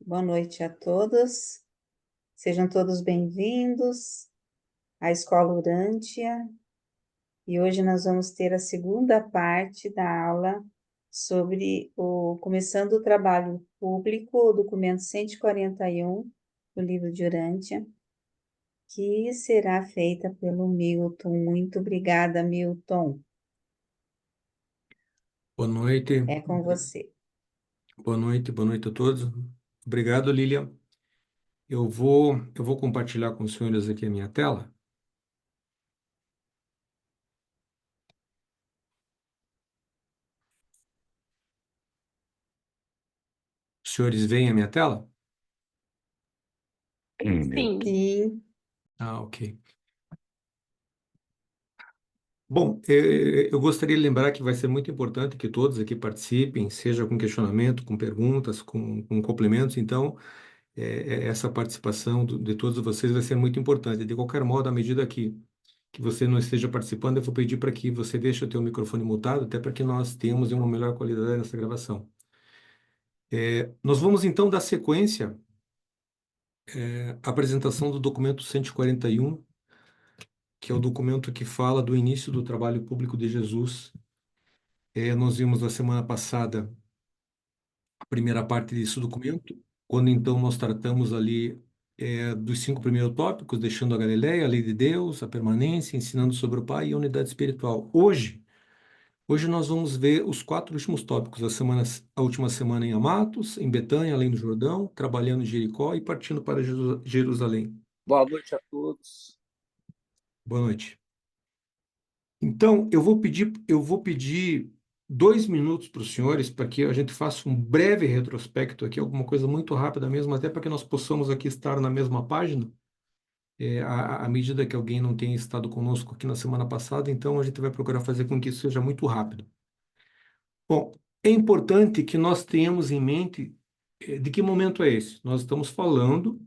Boa noite a todos. Sejam todos bem-vindos à Escola Urântia. E hoje nós vamos ter a segunda parte da aula sobre começando o trabalho público, o documento 141 do livro de Urântia, que será feita pelo Milton. Muito obrigada, Milton. Boa noite, É com você. boa noite a todos. Obrigado, Lilian. Eu vou compartilhar com os senhores aqui a minha tela. Os senhores veem a minha tela? Sim. Sim, Ah, ok. Bom, eu gostaria de lembrar que vai ser muito importante que todos aqui participem, seja com questionamento, com perguntas, com complementos. Então, essa participação de todos vocês vai ser muito importante. De qualquer modo, à medida que você não esteja participando, eu vou pedir para que você deixe o teu microfone mutado, até para que nós tenhamos uma melhor qualidade nessa gravação. Nós vamos então dar sequência à apresentação do documento 141, que é o documento que fala do início do trabalho público de Jesus. Nós vimos na semana passada a primeira parte desse documento, quando então nós tratamos ali dos 5 primeiros tópicos, deixando a Galileia, a lei de Deus, a permanência, ensinando sobre o Pai e a unidade espiritual. Hoje nós vamos ver os 4 últimos tópicos, a última semana em Amatos, em Betânia, além do Jordão, trabalhando em Jericó e partindo para Jerusalém. Boa noite a todos. Boa noite. Então, eu vou pedir 2 minutos para os senhores para que a gente faça um breve retrospecto aqui, alguma coisa muito rápida mesmo, até para que nós possamos aqui estar na mesma página, à medida que alguém não tenha estado conosco aqui na semana passada, então a gente vai procurar fazer com que isso seja muito rápido. Bom, é importante que nós tenhamos em mente de que momento é esse. Nós estamos falando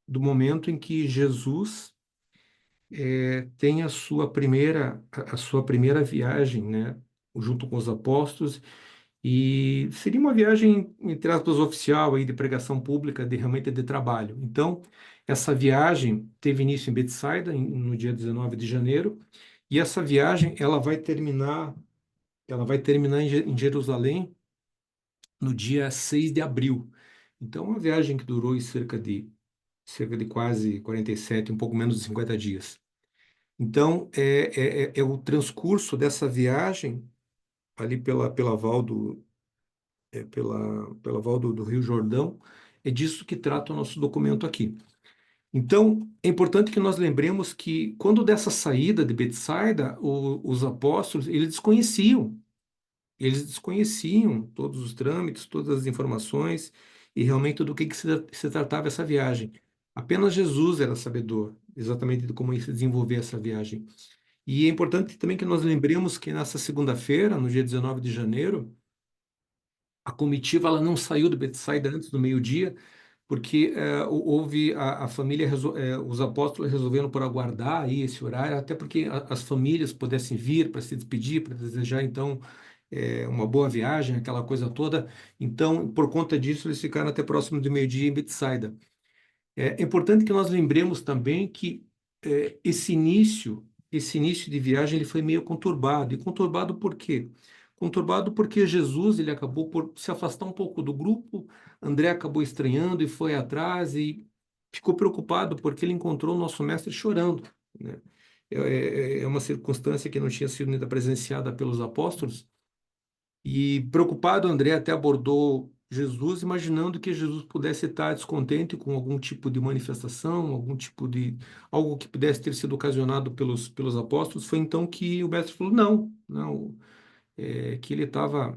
do momento em que Jesus tem a sua primeira viagem, né, junto com os apóstolos, e seria uma viagem, entre aspas, oficial aí de pregação pública, de realmente de trabalho. Então, essa viagem teve início em Betsaida, no dia 19 de janeiro, e essa viagem ela vai terminar em Jerusalém no dia 6 de abril. Então, uma viagem que durou aí cerca de quase 47, um pouco menos de 50 dias. Então, é o transcurso dessa viagem ali pela val pela val do Rio Jordão, é disso que trata o nosso documento aqui. Então, é importante que nós lembremos que quando dessa saída de Betsaida, os apóstolos, eles desconheciam todos os trâmites, todas as informações e realmente do que se tratava essa viagem. Apenas Jesus era sabedor exatamente de como ia se desenvolver essa viagem. E é importante também que nós lembremos que nessa segunda-feira, no dia 19 de janeiro, a comitiva ela não saiu de Betsaida antes do meio-dia, porque houve a família, os apóstolos resolveram por aguardar aí esse horário, até porque as famílias pudessem vir para se despedir, para desejar então uma boa viagem, aquela coisa toda. Então, por conta disso, eles ficaram até próximo do meio-dia em Betsaida. É importante que nós lembremos também que esse início de viagem ele foi meio conturbado. E conturbado por quê? Conturbado porque Jesus ele acabou por se afastar um pouco do grupo, André acabou estranhando e foi atrás e ficou preocupado porque ele encontrou o nosso mestre chorando, né? É uma circunstância que não tinha sido ainda presenciada pelos apóstolos. E preocupado, André até abordou Jesus, imaginando que Jesus pudesse estar descontente com algum tipo de manifestação, algum tipo de algo que pudesse ter sido ocasionado pelos apóstolos. Foi então que o mestre falou: não, não, que ele estava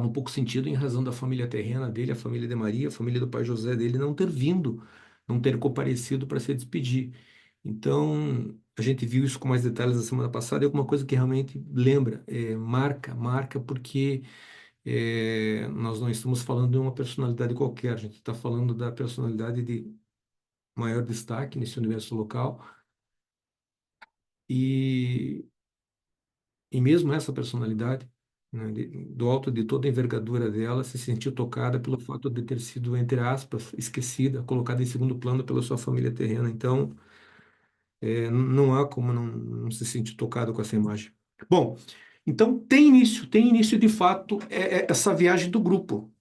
um pouco sentido em razão da família terrena dele, a família de Maria, a família do pai José dele não ter vindo, não ter comparecido para se despedir. Então, a gente viu isso com mais detalhes na semana passada, e alguma coisa que realmente lembra, marca, porque nós não estamos falando de uma personalidade qualquer, a gente está falando da personalidade de maior destaque nesse universo local, e, e mesmo essa personalidade, né, do alto de toda a envergadura dela, se sentiu tocada pelo fato de ter sido, entre aspas, esquecida, colocada em segundo plano pela sua família terrena. Então, não há como não se sentir tocado com essa imagem. Bom, então tem início de fato essa viagem do grupo.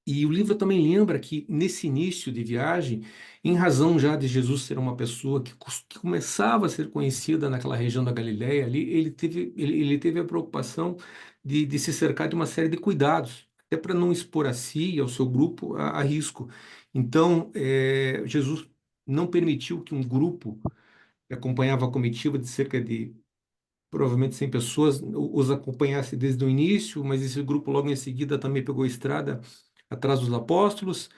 E o livro também lembra que nesse início de viagem, em razão já de Jesus ser uma pessoa que começava a ser conhecida naquela região da Galileia, ali ele teve a preocupação de se cercar de uma série de cuidados, até para não expor a si e ao seu grupo a risco. Então, Jesus não permitiu que um grupo que acompanhava a comitiva de cerca de provavelmente 100 pessoas, os acompanhasse desde o início, mas esse grupo logo em seguida também pegou a estrada atrás dos apóstolos.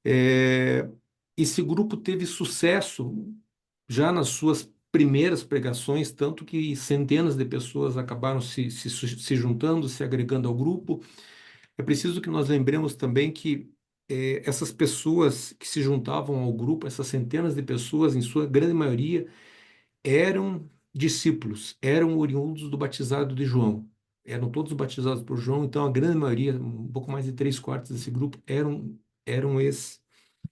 É, esse grupo teve sucesso já nas suas primeiras pregações, tanto que centenas de pessoas acabaram se juntando, se agregando ao grupo. É preciso que nós lembremos também que essas pessoas que se juntavam ao grupo, essas centenas de pessoas, em sua grande maioria, eram discípulos, eram oriundos do batizado de João. Eram todos batizados por João, então a grande maioria, um pouco mais de 3/4 desse grupo, eram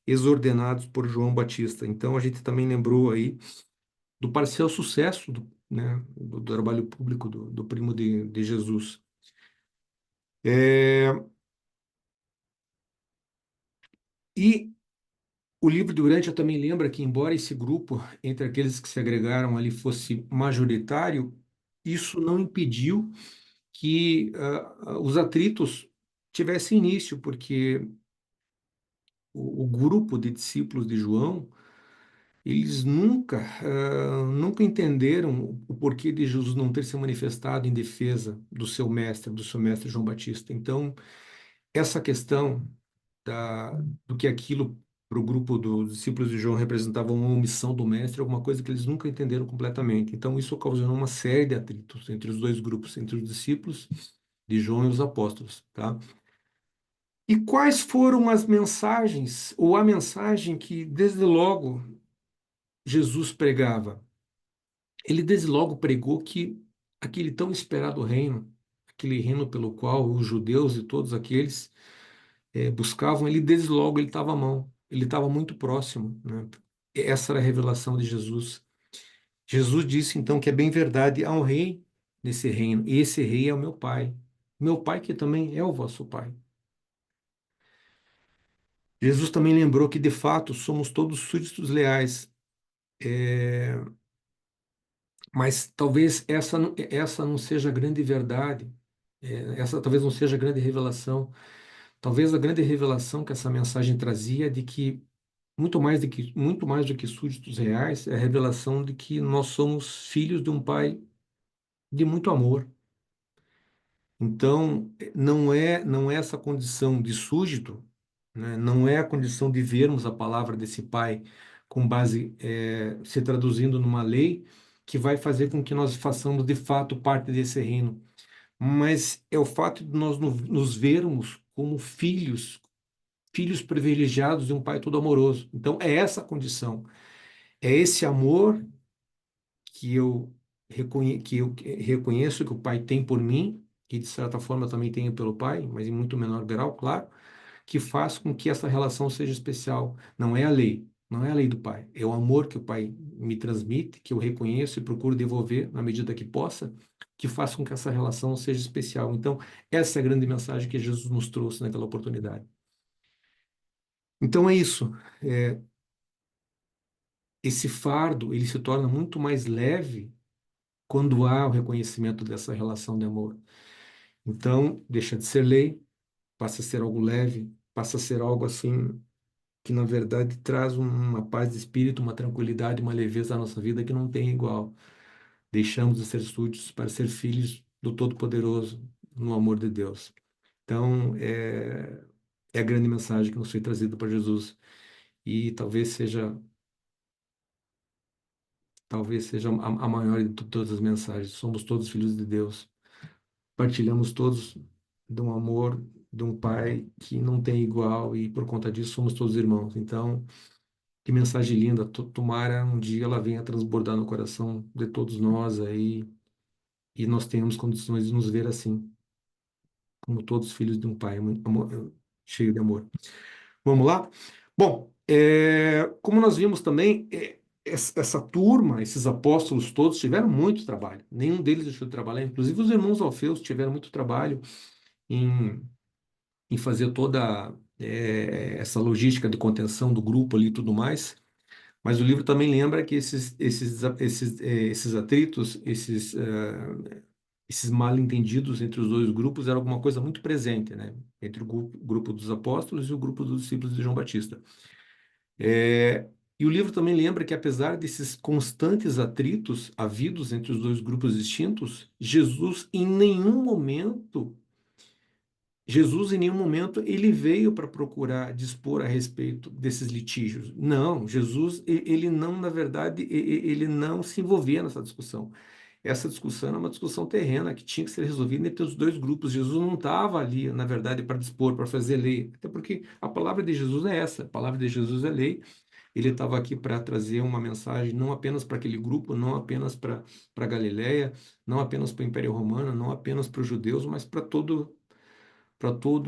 ex-ordenados por João Batista. Então a gente também lembrou aí do parcial sucesso do trabalho público do primo de Jesus. É, e o livro de Urântia também lembra que, embora esse grupo, entre aqueles que se agregaram ali, fosse majoritário, isso não impediu que os atritos tivessem início, porque o grupo de discípulos de João, eles nunca entenderam o porquê de Jesus não ter se manifestado em defesa do seu mestre João Batista. Então, essa questão da, do que aquilo para o grupo dos discípulos de João representava uma omissão do mestre, é alguma coisa que eles nunca entenderam completamente. Então, isso ocasionou uma série de atritos entre os dois grupos, entre os discípulos de João e os apóstolos, tá? E quais foram as mensagens, ou a mensagem que desde logo Jesus pregava? Ele desde logo pregou que aquele tão esperado reino, aquele reino pelo qual os judeus e todos aqueles buscavam, ele desde logo ele estava à mão, ele estava muito próximo, né? Essa era a revelação de Jesus. Jesus disse então que é bem verdade, há um rei nesse reino, e esse rei é o meu pai que também é o vosso pai. Jesus também lembrou que de fato somos todos súditos leais, mas talvez essa não seja a grande verdade, essa talvez não seja a grande revelação. Talvez a grande revelação que essa mensagem trazia é de que muito mais do que súditos reais, é a revelação de que nós somos filhos de um pai de muito amor. Então, não é essa condição de súdito, né? Não é a condição de vermos a palavra desse pai com base se traduzindo numa lei que vai fazer com que nós façamos de fato parte desse reino, mas é o fato de nós nos vermos como filhos privilegiados de um pai todo amoroso. Então, é essa condição, é esse amor que eu reconheço que o pai tem por mim, e de certa forma eu também tenho pelo pai, mas em muito menor grau, claro, que faz com que essa relação seja especial. Não é a lei, não é a lei do pai, é o amor que o pai me transmite, que eu reconheço e procuro devolver na medida que possa, que faz com que essa relação seja especial. Então, essa é a grande mensagem que Jesus nos trouxe naquela oportunidade. Então é isso. É, esse fardo ele se torna muito mais leve quando há o reconhecimento dessa relação de amor. Então, deixa de ser lei, passa a ser algo leve, passa a ser algo assim que na verdade traz uma paz de espírito, uma tranquilidade, uma leveza à nossa vida que não tem igual. Deixamos de ser súditos para ser filhos do Todo-Poderoso no amor de Deus. Então, é a grande mensagem que nos foi trazida por Jesus e talvez seja a maior de todas as mensagens. Somos todos filhos de Deus. Partilhamos todos de um amor de um Pai que não tem igual e por conta disso somos todos irmãos. Então, que mensagem linda. Tomara um dia ela venha transbordar no coração de todos nós aí e nós tenhamos condições de nos ver assim. como todos filhos de um pai cheio de amor. Vamos lá? Bom, como nós vimos também, essa turma, esses apóstolos todos tiveram muito trabalho. Nenhum deles deixou de trabalhar. Inclusive os irmãos Alfeus tiveram muito trabalho em, em fazer toda essa logística de contenção do grupo ali e tudo mais. Mas o livro também lembra que esses atritos, esses mal-entendidos entre os dois grupos era alguma coisa muito presente, né? Entre o grupo dos apóstolos e o grupo dos discípulos de João Batista. E o livro também lembra que, apesar desses constantes atritos havidos entre os dois grupos distintos, Jesus, em nenhum momento, ele veio para procurar dispor a respeito desses litígios. Não, Jesus, ele não, na verdade, ele não se envolvia nessa discussão. Essa discussão era uma discussão terrena que tinha que ser resolvida entre os dois grupos. Jesus não estava ali, na verdade, para dispor, para fazer lei. Até porque a palavra de Jesus é essa, a palavra de Jesus é lei. Ele estava aqui para trazer uma mensagem não apenas para aquele grupo, não apenas para Galiléia, não apenas para o Império Romano, não apenas para os judeus, mas para todo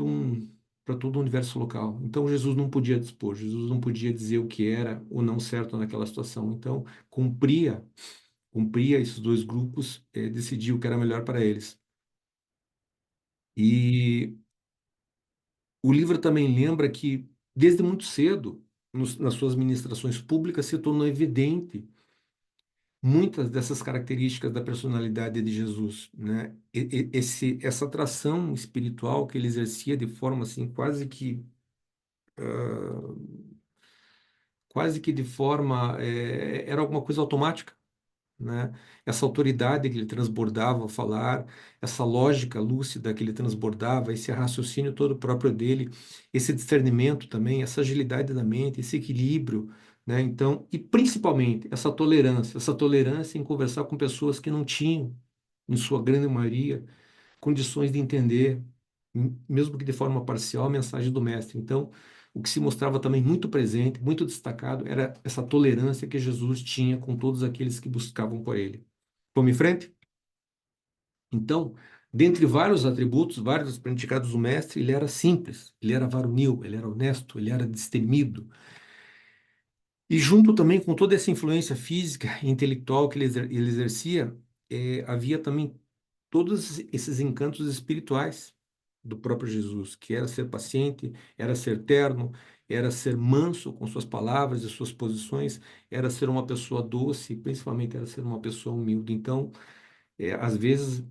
um para todo o universo local. Então Jesus não podia dispor, Jesus não podia dizer o que era ou não certo naquela situação. Então cumpria esses dois grupos, decidir o que era melhor para eles. E o livro também lembra que desde muito cedo, nas suas ministrações públicas, se tornou evidente muitas dessas características da personalidade de Jesus, né? Essa atração espiritual que ele exercia de forma assim quase que de forma era alguma coisa automática, né? Essa autoridade que ele transbordava ao falar, essa lógica lúcida que ele transbordava, esse raciocínio todo próprio dele, esse discernimento também, essa agilidade da mente, esse equilíbrio, né? Então, e principalmente essa tolerância em conversar com pessoas que não tinham, em sua grande maioria, condições de entender, mesmo que de forma parcial, a mensagem do mestre. Então, o que se mostrava também muito presente, muito destacado, era essa tolerância que Jesus tinha com todos aqueles que buscavam por ele. Vamos em frente? Então, dentre vários atributos, vários predicados do mestre, ele era simples, ele era varonil, ele era honesto, ele era destemido. E junto também com toda essa influência física e intelectual que ele exercia, havia também todos esses encantos espirituais do próprio Jesus, que era ser paciente, era ser terno, era ser manso com suas palavras e suas posições, era ser uma pessoa doce, principalmente era ser uma pessoa humilde. Então, às vezes,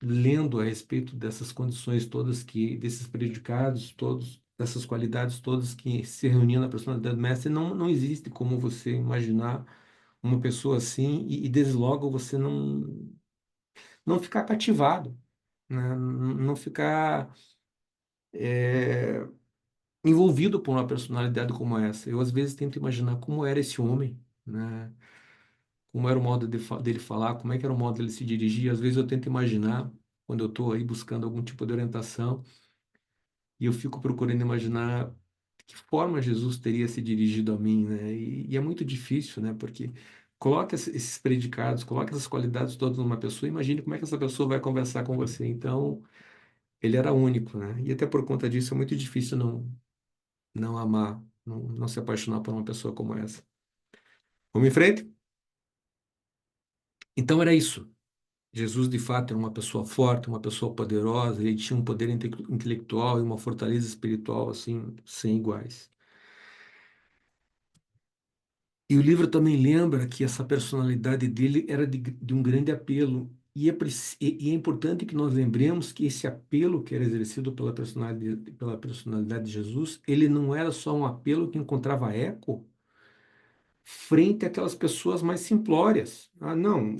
lendo a respeito dessas condições todas desses predicados todos, dessas qualidades todas que se reuniam na personalidade do mestre, não existe como você imaginar uma pessoa assim e desde logo você não ficar cativado, né? Não ficar envolvido por uma personalidade como essa. Eu, às vezes, tento imaginar como era esse homem, né? Como era o modo dele falar, como é que era o modo dele se dirigir. Às vezes eu tento imaginar, quando eu estou aí buscando algum tipo de orientação, e eu fico procurando imaginar de que forma Jesus teria se dirigido a mim, né? E é muito difícil, né? Porque coloca esses predicados, coloca essas qualidades todas numa pessoa, e imagine como é que essa pessoa vai conversar com você. Então, ele era único, né? E até por conta disso é muito difícil não amar, não se apaixonar por uma pessoa como essa. Vamos em frente? Então era isso. Jesus, de fato, era uma pessoa forte, uma pessoa poderosa, ele tinha um poder intelectual e uma fortaleza espiritual, assim, sem iguais. E o livro também lembra que essa personalidade dele era de um grande apelo. E é importante que nós lembremos que esse apelo que era exercido pela personalidade de Jesus, ele não era só um apelo que encontrava eco frente àquelas pessoas mais simplórias. Ah, não.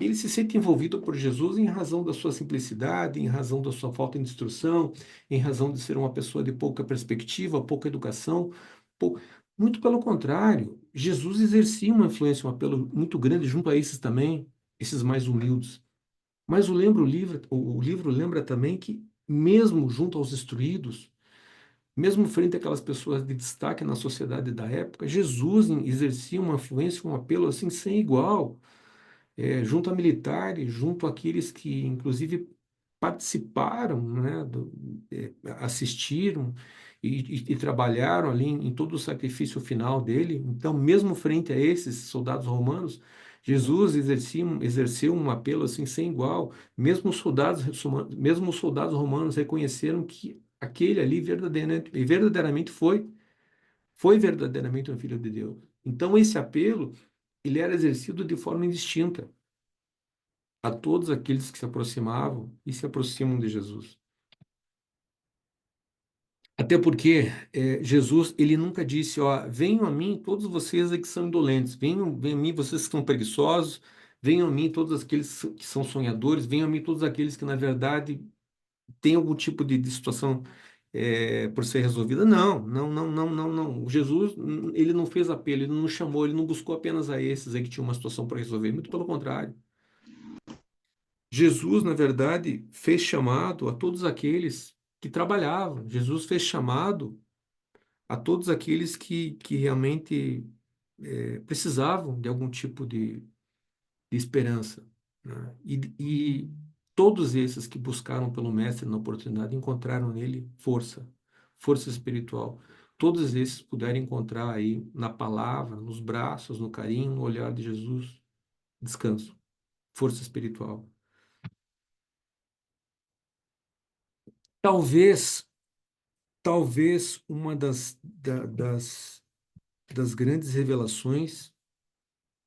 Ele se sente envolvido por Jesus em razão da sua simplicidade, em razão da sua falta de instrução, em razão de ser uma pessoa de pouca perspectiva, pouca educação. pou- Muito pelo contrário, Jesus exercia uma influência, um apelo muito grande junto a esses também, esses mais humildes. Mas o livro lembra também que, mesmo junto aos instruídos, mesmo frente àquelas pessoas de destaque na sociedade da época, Jesus exercia uma influência, um apelo assim sem igual junto a militares, junto àqueles que, inclusive, participaram, né, assistiram e trabalharam ali em todo o sacrifício final dele. Então, mesmo frente a esses soldados romanos, Jesus exerceu um apelo assim sem igual. Mesmo os soldados romanos reconheceram que aquele ali verdadeiramente foi verdadeiramente um filho de Deus. Então, esse apelo, ele era exercido de forma indistinta a todos aqueles que se aproximavam e se aproximam de Jesus. Até porque Jesus, ele nunca disse, ó, venham a mim todos vocês que são indolentes, venham a mim vocês que estão preguiçosos, venham a mim todos aqueles que são sonhadores, venham a mim todos aqueles que, na verdade, têm algum tipo de situação por ser resolvida. Não, não, não, não, não, não. O Jesus, ele não fez apelo, ele não chamou, ele não buscou apenas a esses aí que tinham uma situação para resolver, muito pelo contrário. Jesus, na verdade, fez chamado a todos aqueles que trabalhavam. Jesus fez chamado a todos aqueles que realmente precisavam de algum tipo de esperança, né? E todos esses que buscaram pelo Mestre na oportunidade encontraram nele força, força espiritual. Todos esses puderam encontrar aí na palavra, nos braços, no carinho, no olhar de Jesus, descanso, força espiritual. Talvez, talvez uma das grandes revelações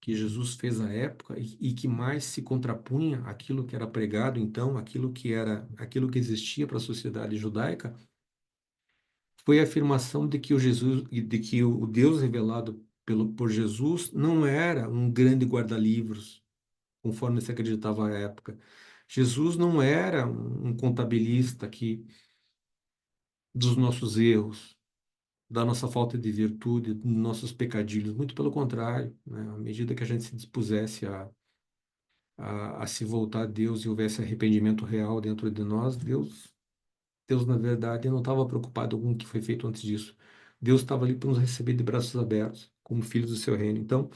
que Jesus fez à época e que mais se contrapunha àquilo que era pregado então, aquilo que existia para a sociedade judaica, foi a afirmação de que o Deus revelado por Jesus não era um grande guarda-livros, conforme se acreditava à época. Jesus não era um contabilista que dos nossos erros, da nossa falta de virtude, dos nossos pecadilhos. Muito pelo contrário, né? À medida que a gente se dispusesse a se voltar a Deus e houvesse arrependimento real dentro de nós, Deus na verdade, não estava preocupado com o que foi feito antes disso. Deus estava ali para nos receber de braços abertos, como filhos do seu reino. Então,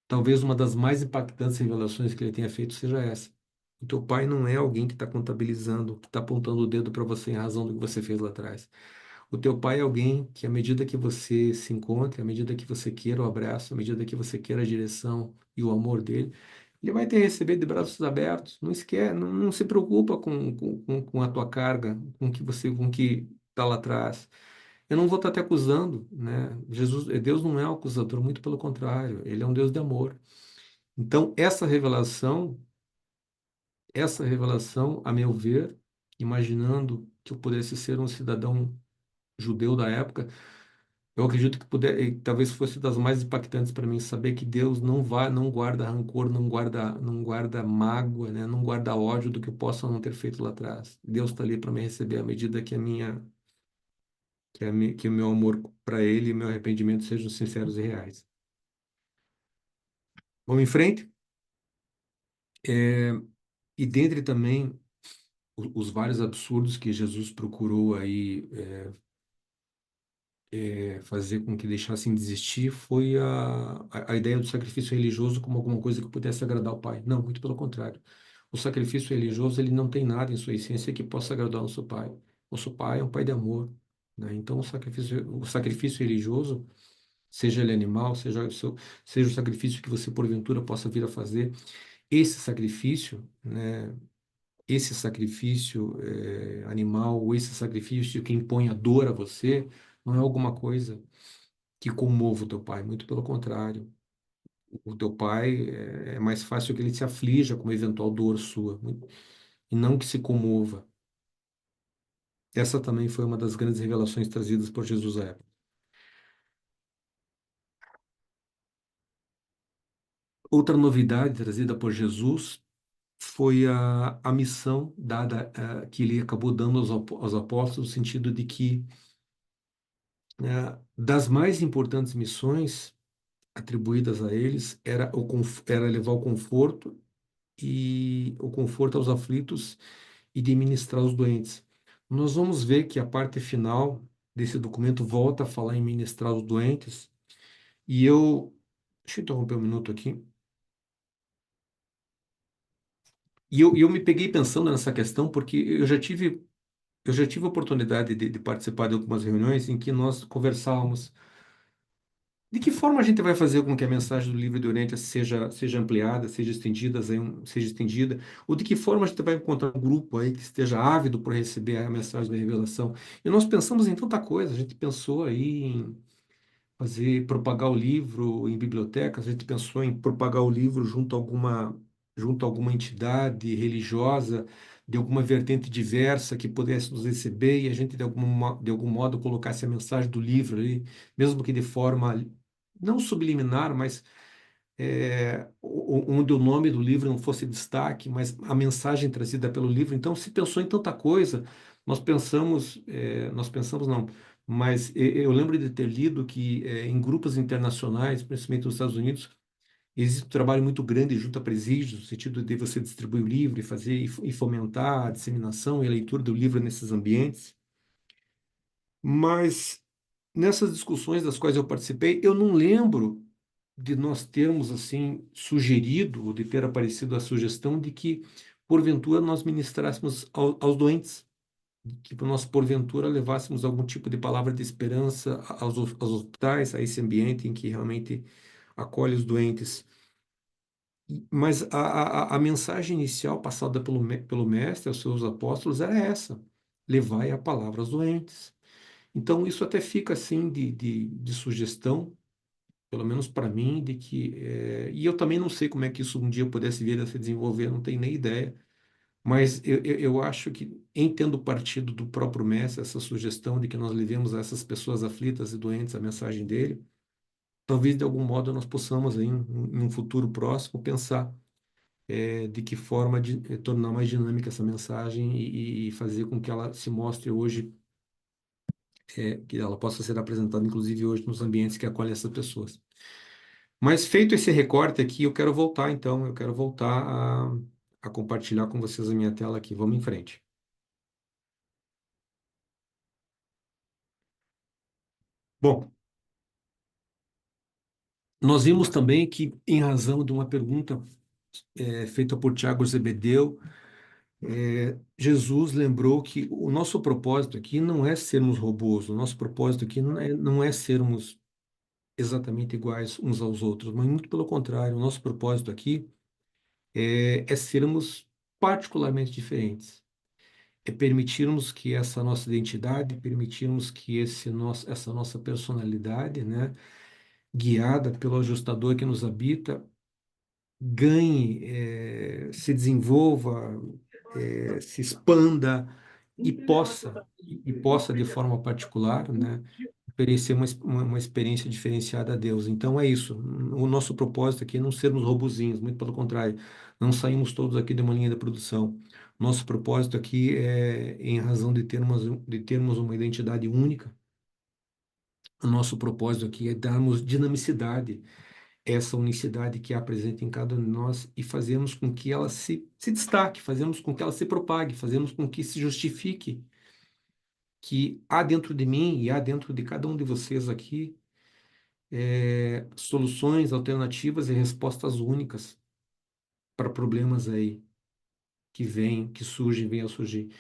talvez uma das mais impactantes revelações que ele tenha feito seja essa. O teu pai não é alguém que está contabilizando, que está apontando o dedo para você em razão do que você fez lá atrás. O teu pai é alguém que, à medida que você se encontre, à medida que você queira o abraço, à medida que você queira a direção e o amor dele, ele vai te receber de braços abertos. Não esquece, não se preocupa com a tua carga, com o que está lá atrás. Eu não vou estar te acusando, né? Deus não é um acusador, muito pelo contrário, ele é um Deus de amor. Então, essa revelação, a meu ver, imaginando que eu pudesse ser um cidadão judeu da época, eu acredito que talvez fosse das mais impactantes para mim saber que Deus não guarda rancor, não guarda mágoa, né? Não guarda ódio do que eu possa não ter feito lá atrás. Deus está ali para me receber à medida que o meu amor para Ele e meu arrependimento sejam sinceros e reais. Vamos em frente? É, e dentre também os vários absurdos que Jesus procurou aí fazer com que deixassem de existir foi a ideia do sacrifício religioso como alguma coisa que pudesse agradar o Pai. Não, muito pelo contrário. O sacrifício religioso ele não tem nada em sua essência que possa agradar o nosso Pai. Nosso Pai é um Pai de amor, né? Então o sacrifício religioso, seja ele animal, seja o sacrifício que você porventura possa vir a fazer, esse sacrifício, né? Esse sacrifício animal, ou esse sacrifício que impõe a dor a você, não é alguma coisa que comova o teu pai, muito pelo contrário. O teu pai é mais fácil que ele se aflija com uma eventual dor sua, e não que se comova. Essa também foi uma das grandes revelações trazidas por Jesus à época. Outra novidade trazida por Jesus foi a missão dada, que ele acabou dando aos apóstolos, no sentido de que, das mais importantes missões atribuídas a eles era levar o conforto aos aflitos e de ministrar os doentes. Nós vamos ver que a parte final desse documento volta a falar em ministrar os doentes, e deixa eu interromper um minuto aqui. E eu me peguei pensando nessa questão porque eu já tive a oportunidade de participar de algumas reuniões em que nós conversávamos de que forma a gente vai fazer com que a mensagem do livro de Oriente seja ampliada, seja estendida, ou de que forma a gente vai encontrar um grupo aí que esteja ávido por receber a mensagem da revelação. E nós pensamos em tanta coisa, a gente pensou aí em propagar o livro em bibliotecas, a gente pensou em propagar o livro junto a alguma entidade religiosa, de alguma vertente diversa que pudesse nos receber e a gente de algum modo colocasse a mensagem do livro ali, mesmo que de forma não subliminar, mas onde o nome do livro não fosse destaque, mas a mensagem trazida pelo livro. Então, se pensou em tanta coisa, nós pensamos não, mas eu lembro de ter lido que em grupos internacionais, principalmente nos Estados Unidos, existe um trabalho muito grande junto a presídios, no sentido de você distribuir o livro e fazer e fomentar a disseminação e a leitura do livro nesses ambientes. Mas nessas discussões das quais eu participei, eu não lembro de nós termos assim sugerido, ou de ter aparecido a sugestão de que, porventura, nós ministrássemos aos doentes, que nós, porventura, levássemos algum tipo de palavra de esperança aos hospitais, a esse ambiente em que realmente acolhe os doentes. Mas a mensagem inicial passada pelo Mestre aos seus apóstolos era essa: levai a palavra aos doentes. Então, isso até fica assim de sugestão, pelo menos para mim, de que. E eu também não sei como é que isso um dia pudesse vir a se desenvolver, não tenho nem ideia. Mas eu acho que, em tendo partido do próprio Mestre, essa sugestão de que nós levemos a essas pessoas aflitas e doentes a mensagem dele, talvez de algum modo nós possamos, aí, em um futuro próximo, pensar de que forma tornar mais dinâmica essa mensagem e fazer com que ela se mostre hoje, que ela possa ser apresentada, inclusive hoje, nos ambientes que acolhem essas pessoas. Mas feito esse recorte aqui, eu quero voltar a compartilhar com vocês a minha tela aqui. Vamos em frente. Bom, nós vimos também que, em razão de uma pergunta feita por Tiago Zebedeu, Jesus lembrou que o nosso propósito aqui não é sermos robôs, o nosso propósito aqui não é sermos exatamente iguais uns aos outros, mas muito pelo contrário, o nosso propósito aqui é sermos particularmente diferentes. É permitirmos que essa nossa identidade, permitirmos que essa nossa personalidade, né, guiada pelo ajustador que nos habita, ganhe, se desenvolva, se expanda e possa de forma particular, né, oferecer uma experiência diferenciada a Deus. Então é isso. O nosso propósito aqui é não sermos robozinhos, muito pelo contrário. Não saímos todos aqui de uma linha de produção. Nosso propósito aqui é, em razão de termos uma identidade única, o nosso propósito aqui é darmos dinamicidade a essa unicidade que há presente em cada um de nós e fazermos com que ela se destaque, fazemos com que ela se propague, fazemos com que se justifique que há dentro de mim e há dentro de cada um de vocês aqui soluções alternativas e respostas únicas para problemas aí que surgem, vêm a surgir.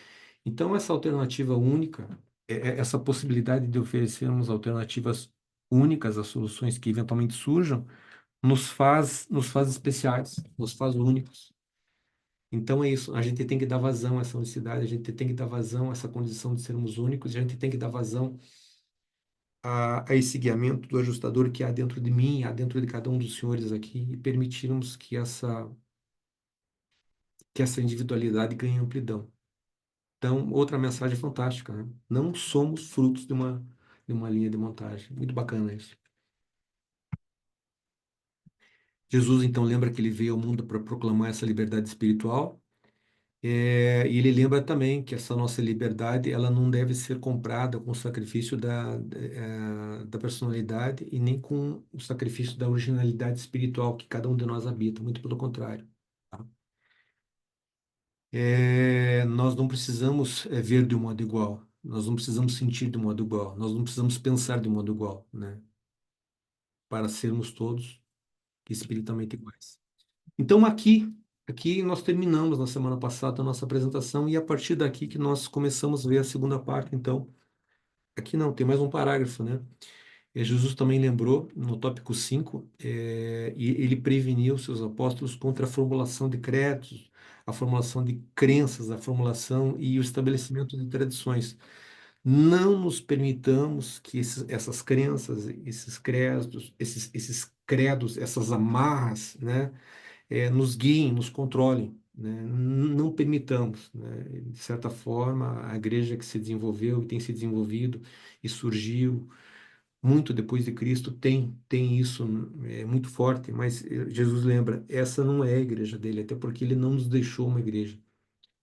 Então, essa alternativa única, essa possibilidade de oferecermos alternativas únicas às soluções que eventualmente surjam, nos faz especiais, nos faz únicos. Então é isso, a gente tem que dar vazão a essa unicidade, a gente tem que dar vazão a essa condição de sermos únicos, e a gente tem que dar vazão a esse guiamento do ajustador que há dentro de mim, há dentro de cada um dos senhores aqui, e permitirmos que essa individualidade ganhe amplidão. Então, outra mensagem fantástica, né? Não somos frutos de uma linha de montagem. Muito bacana isso. Jesus, então, lembra que ele veio ao mundo para proclamar essa liberdade espiritual. E ele lembra também que essa nossa liberdade ela não deve ser comprada com o sacrifício da personalidade e nem com o sacrifício da originalidade espiritual que cada um de nós habita, muito pelo contrário. Tá? Nós não precisamos ver de um modo igual, nós não precisamos sentir de um modo igual, nós não precisamos pensar de um modo igual, né? Para sermos todos espiritualmente iguais. Então, aqui aqui nós terminamos na semana passada a nossa apresentação e é a partir daqui que nós começamos a ver a segunda parte. Então, aqui não, tem mais um parágrafo, né? Jesus também lembrou, no tópico 5, e ele preveniu seus apóstolos contra a formulação de credos, a formulação de crenças, a formulação e o estabelecimento de tradições. Não nos permitamos que essas crenças, esses credos, essas amarras, né, nos guiem, nos controlem, né? Não permitamos, né? De certa forma, a igreja que se desenvolveu e tem se desenvolvido e surgiu muito depois de Cristo tem isso muito forte, mas Jesus lembra, essa não é a igreja dele, até porque ele não nos deixou uma igreja,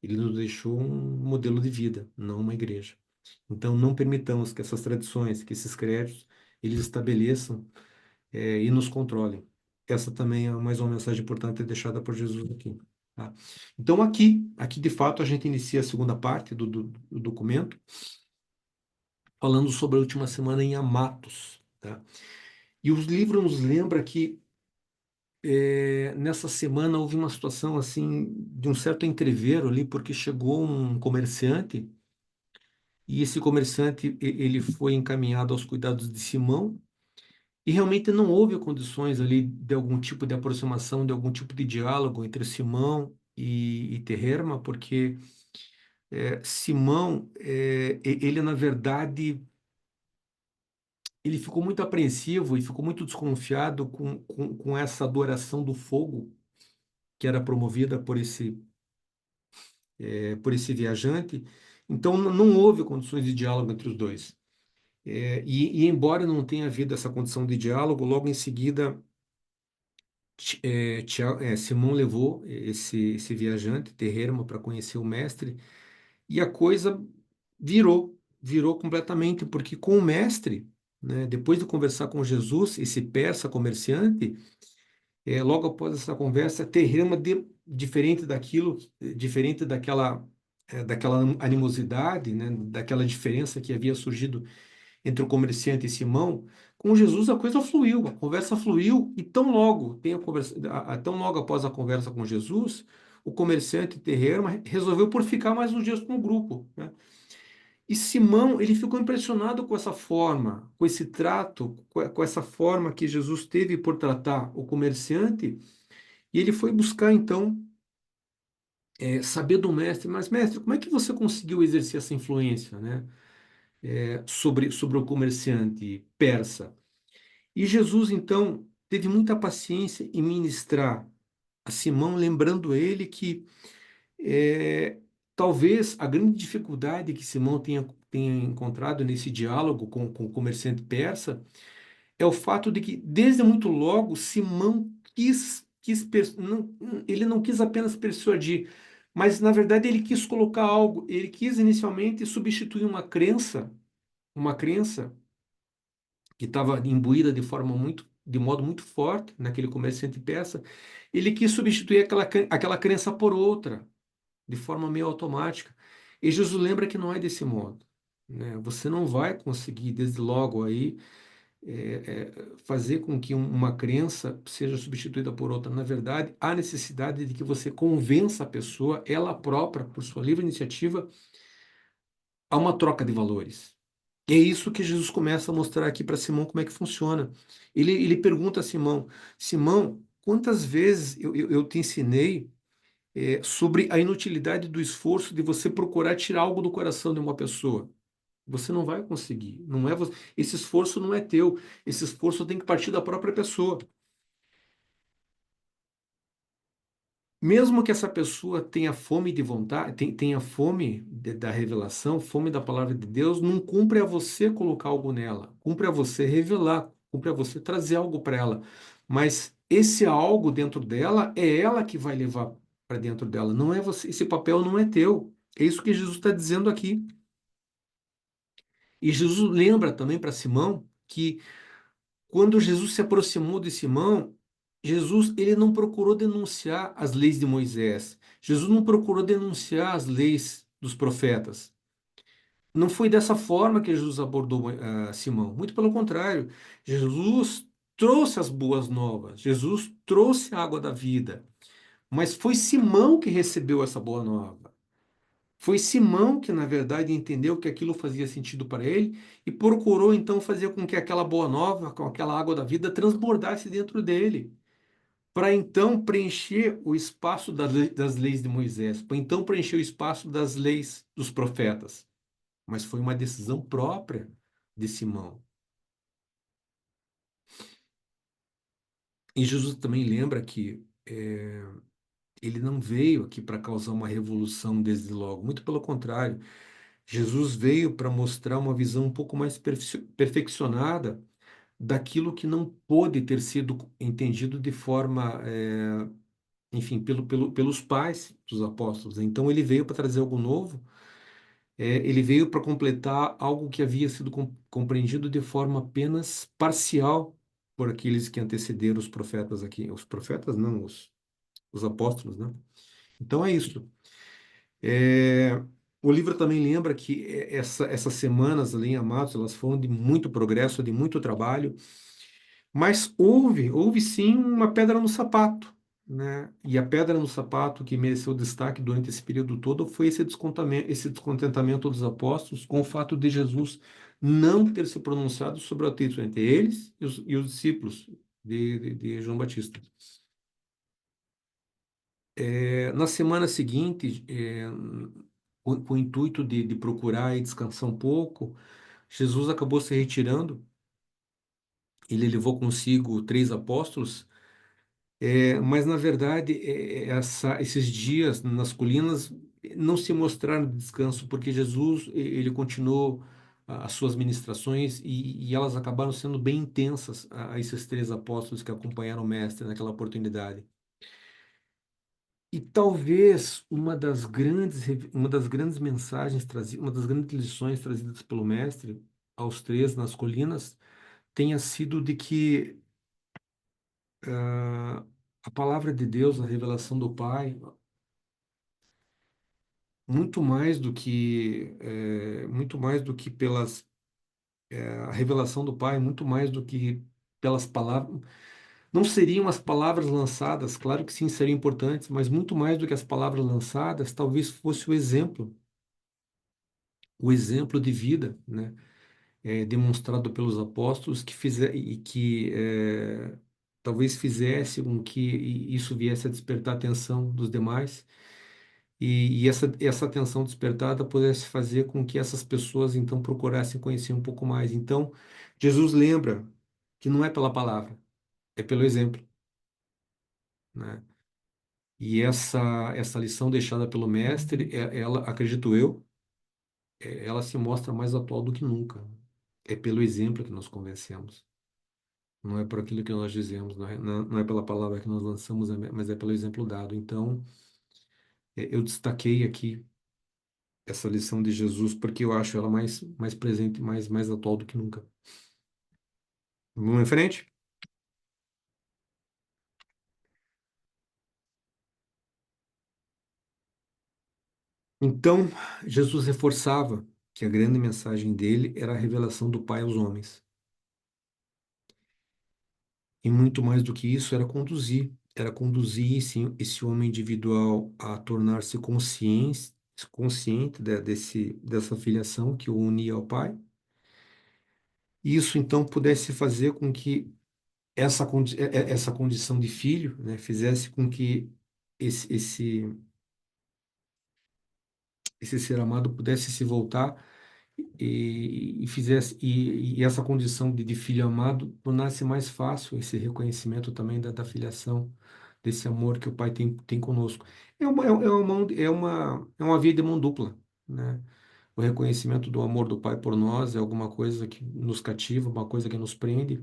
ele nos deixou um modelo de vida, não uma igreja. Então não permitamos que essas tradições, que esses créditos, eles estabeleçam e nos controlem. Essa também é mais uma mensagem importante deixada por Jesus aqui. Tá? Então aqui de fato a gente inicia a segunda parte do documento, falando sobre a última semana em Amatos, tá? E os livros nos lembra que nessa semana houve uma situação assim de um certo entrevero ali, porque chegou um comerciante e esse comerciante ele foi encaminhado aos cuidados de Simão e realmente não houve condições ali de algum tipo de aproximação, de algum tipo de diálogo entre Simão e Tererma, porque Simão ele na verdade ele ficou muito apreensivo e ficou muito desconfiado com essa adoração do fogo que era promovida por esse viajante. Então, não houve condições de diálogo entre os dois. E embora não tenha havido essa condição de diálogo, logo em seguida, Simão levou esse viajante, Terrema, para conhecer o mestre, e a coisa virou completamente, porque com o mestre, né, depois de conversar com Jesus, esse persa comerciante, logo após essa conversa, Terrema, diferente daquela animosidade, né, daquela diferença que havia surgido entre o comerciante e Simão, com Jesus a coisa fluiu, a conversa fluiu, e tão logo após a conversa com Jesus, o comerciante Terrema resolveu por ficar mais uns dias com o grupo, né? E Simão, ele ficou impressionado com essa forma, com esse trato, com essa forma que Jesus teve por tratar o comerciante, e ele foi buscar, então, saber do mestre, mas, mestre, como é que você conseguiu exercer essa influência, né, sobre o comerciante persa? E Jesus, então, teve muita paciência em ministrar a Simão, lembrando ele que talvez a grande dificuldade que Simão tenha encontrado nesse diálogo com o comerciante persa é o fato de que, desde muito logo, Simão ele não quis apenas persuadir, mas, na verdade, ele quis colocar algo, ele quis inicialmente substituir uma crença que estava imbuída de modo muito forte naquele comerciante persa, ele quis substituir aquela crença por outra, de forma meio automática. E Jesus lembra que não é desse modo, né? Você não vai conseguir, desde logo aí, fazer com que uma crença seja substituída por outra. Na verdade, há necessidade de que você convença a pessoa, ela própria, por sua livre iniciativa, a uma troca de valores. E é isso que Jesus começa a mostrar aqui para Simão como é que funciona. Ele pergunta a Simão: Simão, quantas vezes eu te ensinei sobre a inutilidade do esforço de você procurar tirar algo do coração de uma pessoa? Você não vai conseguir. Não é esse esforço não é teu. Esse esforço tem que partir da própria pessoa. Mesmo que essa pessoa tenha fome de vontade, tenha fome da revelação, fome da palavra de Deus, não cumpre a você colocar algo nela. Cumpre a você revelar, cumpre a você trazer algo para ela. Mas esse algo dentro dela é ela que vai levar para dentro dela. Não é você. Esse papel não é teu. É isso que Jesus está dizendo aqui. E Jesus lembra também para Simão que quando Jesus se aproximou de Simão, Jesus ele não procurou denunciar as leis de Moisés. Jesus não procurou denunciar as leis dos profetas. Não foi dessa forma que Jesus abordou Simão. Muito pelo contrário, Jesus trouxe as boas novas. Jesus trouxe a água da vida. Mas foi Simão que recebeu essa boa nova. Foi Simão que, na verdade, entendeu que aquilo fazia sentido para ele e procurou então fazer com que aquela boa nova, com aquela água da vida, transbordasse dentro dele, para então preencher o espaço das leis de Moisés, para então preencher o espaço das leis dos profetas. Mas foi uma decisão própria de Simão. E Jesus também lembra que ele não veio aqui para causar uma revolução desde logo, muito pelo contrário. Jesus veio para mostrar uma visão um pouco mais perfeccionada daquilo que não pôde ter sido entendido de forma, enfim, pelos pais dos apóstolos. Então ele veio para trazer algo novo, ele veio para completar algo que havia sido compreendido de forma apenas parcial por aqueles que antecederam os profetas aqui. Os profetas não, os apóstolos, né? Então é isso. É, o livro também lembra que essas semanas ali em Amados, elas foram de muito progresso, de muito trabalho, mas houve sim uma pedra no sapato, né? E a pedra no sapato que mereceu destaque durante esse período todo foi esse descontentamento dos apóstolos com o fato de Jesus não ter se pronunciado sobre o atrito entre eles e os discípulos de João Batista. Na semana seguinte, com o intuito de procurar e descansar um pouco, Jesus acabou se retirando. Ele levou consigo 3 apóstolos, mas na verdade esses dias nas colinas não se mostraram de descanso, porque Jesus ele continuou as suas ministrações e elas acabaram sendo bem intensas a esses 3 apóstolos que acompanharam o Mestre naquela oportunidade. E talvez uma das grandes mensagens trazidas, uma das grandes lições trazidas pelo mestre aos 3 nas colinas tenha sido de que ah, a palavra de Deus, a revelação do Pai, muito mais do que a revelação do Pai, muito mais do que pelas palavras, não seriam as palavras lançadas, claro que sim, seriam importantes, mas muito mais do que as palavras lançadas, talvez fosse o exemplo de vida, né, demonstrado pelos apóstolos e que talvez fizesse com que isso viesse a despertar a atenção dos demais e essa atenção despertada pudesse fazer com que essas pessoas então procurassem conhecer um pouco mais. Então, Jesus lembra que não é pela palavra, é pelo exemplo, né? E essa lição deixada pelo mestre, ela, acredito eu, ela se mostra mais atual do que nunca. É pelo exemplo que nos convencemos. Não é por aquilo que nós dizemos, não é pela palavra que nós lançamos, mas é pelo exemplo dado. Então, eu destaquei aqui essa lição de Jesus porque eu acho ela mais presente, mais atual do que nunca. Vamos em frente? Então, Jesus reforçava que a grande mensagem dele era a revelação do Pai aos homens. E muito mais do que isso, era conduzir esse homem individual a tornar-se consciente dessa filiação que o unia ao Pai. E isso então pudesse fazer com que essa condição de filho, né, fizesse com que esse, esse, esse ser amado pudesse se voltar e essa condição de filho amado tornasse mais fácil esse reconhecimento também da filiação, desse amor que o Pai tem conosco. É uma via de mão dupla, né? O reconhecimento do amor do Pai por nós é alguma coisa que nos cativa, uma coisa que nos prende,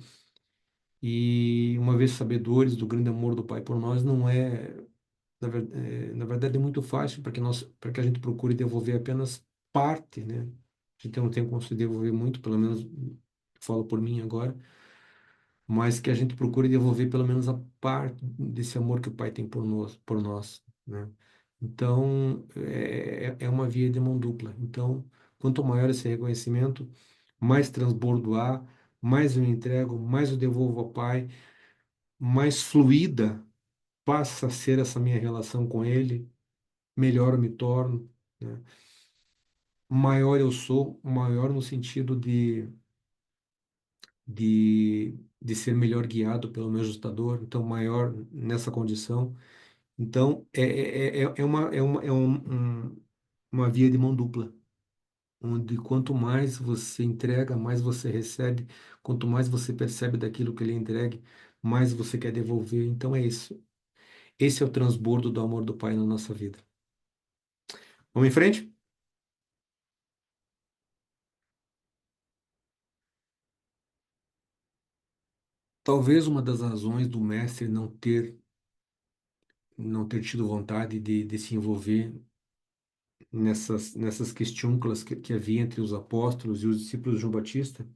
e uma vez sabedores do grande amor do Pai por nós, não é, na verdade, é muito fácil para que a gente procure devolver apenas parte, né? A gente não tem como se devolver muito, pelo menos falo por mim agora, mas que a gente procure devolver pelo menos a parte desse amor que o Pai tem por nós, né? Então, é uma via de mão dupla. Então, quanto maior esse reconhecimento, mais transbordo há, mais eu entrego, mais eu devolvo ao Pai, mais fluida passa a ser essa minha relação com Ele, melhor eu me torno, né? Maior eu sou, maior no sentido de ser melhor guiado pelo meu ajustador, então maior nessa condição. Então, uma via de mão dupla, onde quanto mais você entrega, mais você recebe, quanto mais você percebe daquilo que ele entregue, mais você quer devolver. Então é isso. Esse é o transbordo do amor do Pai na nossa vida. Vamos em frente? Talvez uma das razões do mestre não ter tido vontade de se envolver nessas questões que havia entre os apóstolos e os discípulos de João Batista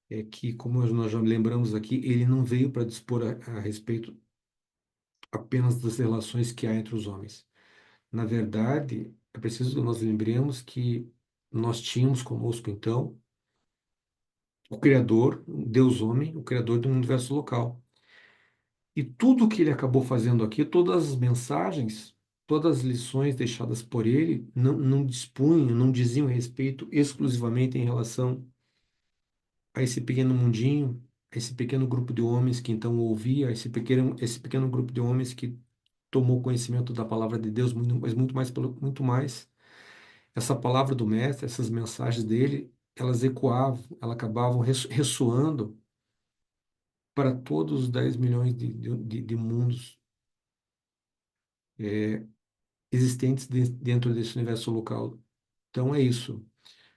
é que, como nós já lembramos aqui, ele não veio para dispor a respeito apenas das relações que há entre os homens. Na verdade, é preciso que nós lembremos que nós tínhamos conosco, então, o Criador, Deus homem, o Criador do universo local. E tudo que ele acabou fazendo aqui, todas as mensagens, todas as lições deixadas por ele, não dispunham, não diziam respeito exclusivamente em relação a esse pequeno mundinho, a esse pequeno grupo de homens que então ouvia, esse pequeno grupo de homens que tomou conhecimento da palavra de Deus, mas muito mais. Essa palavra do mestre, essas mensagens dele, elas ecoavam, elas acabavam ressoando para todos os 10 milhões de mundos é, existentes dentro desse universo local. Então é isso.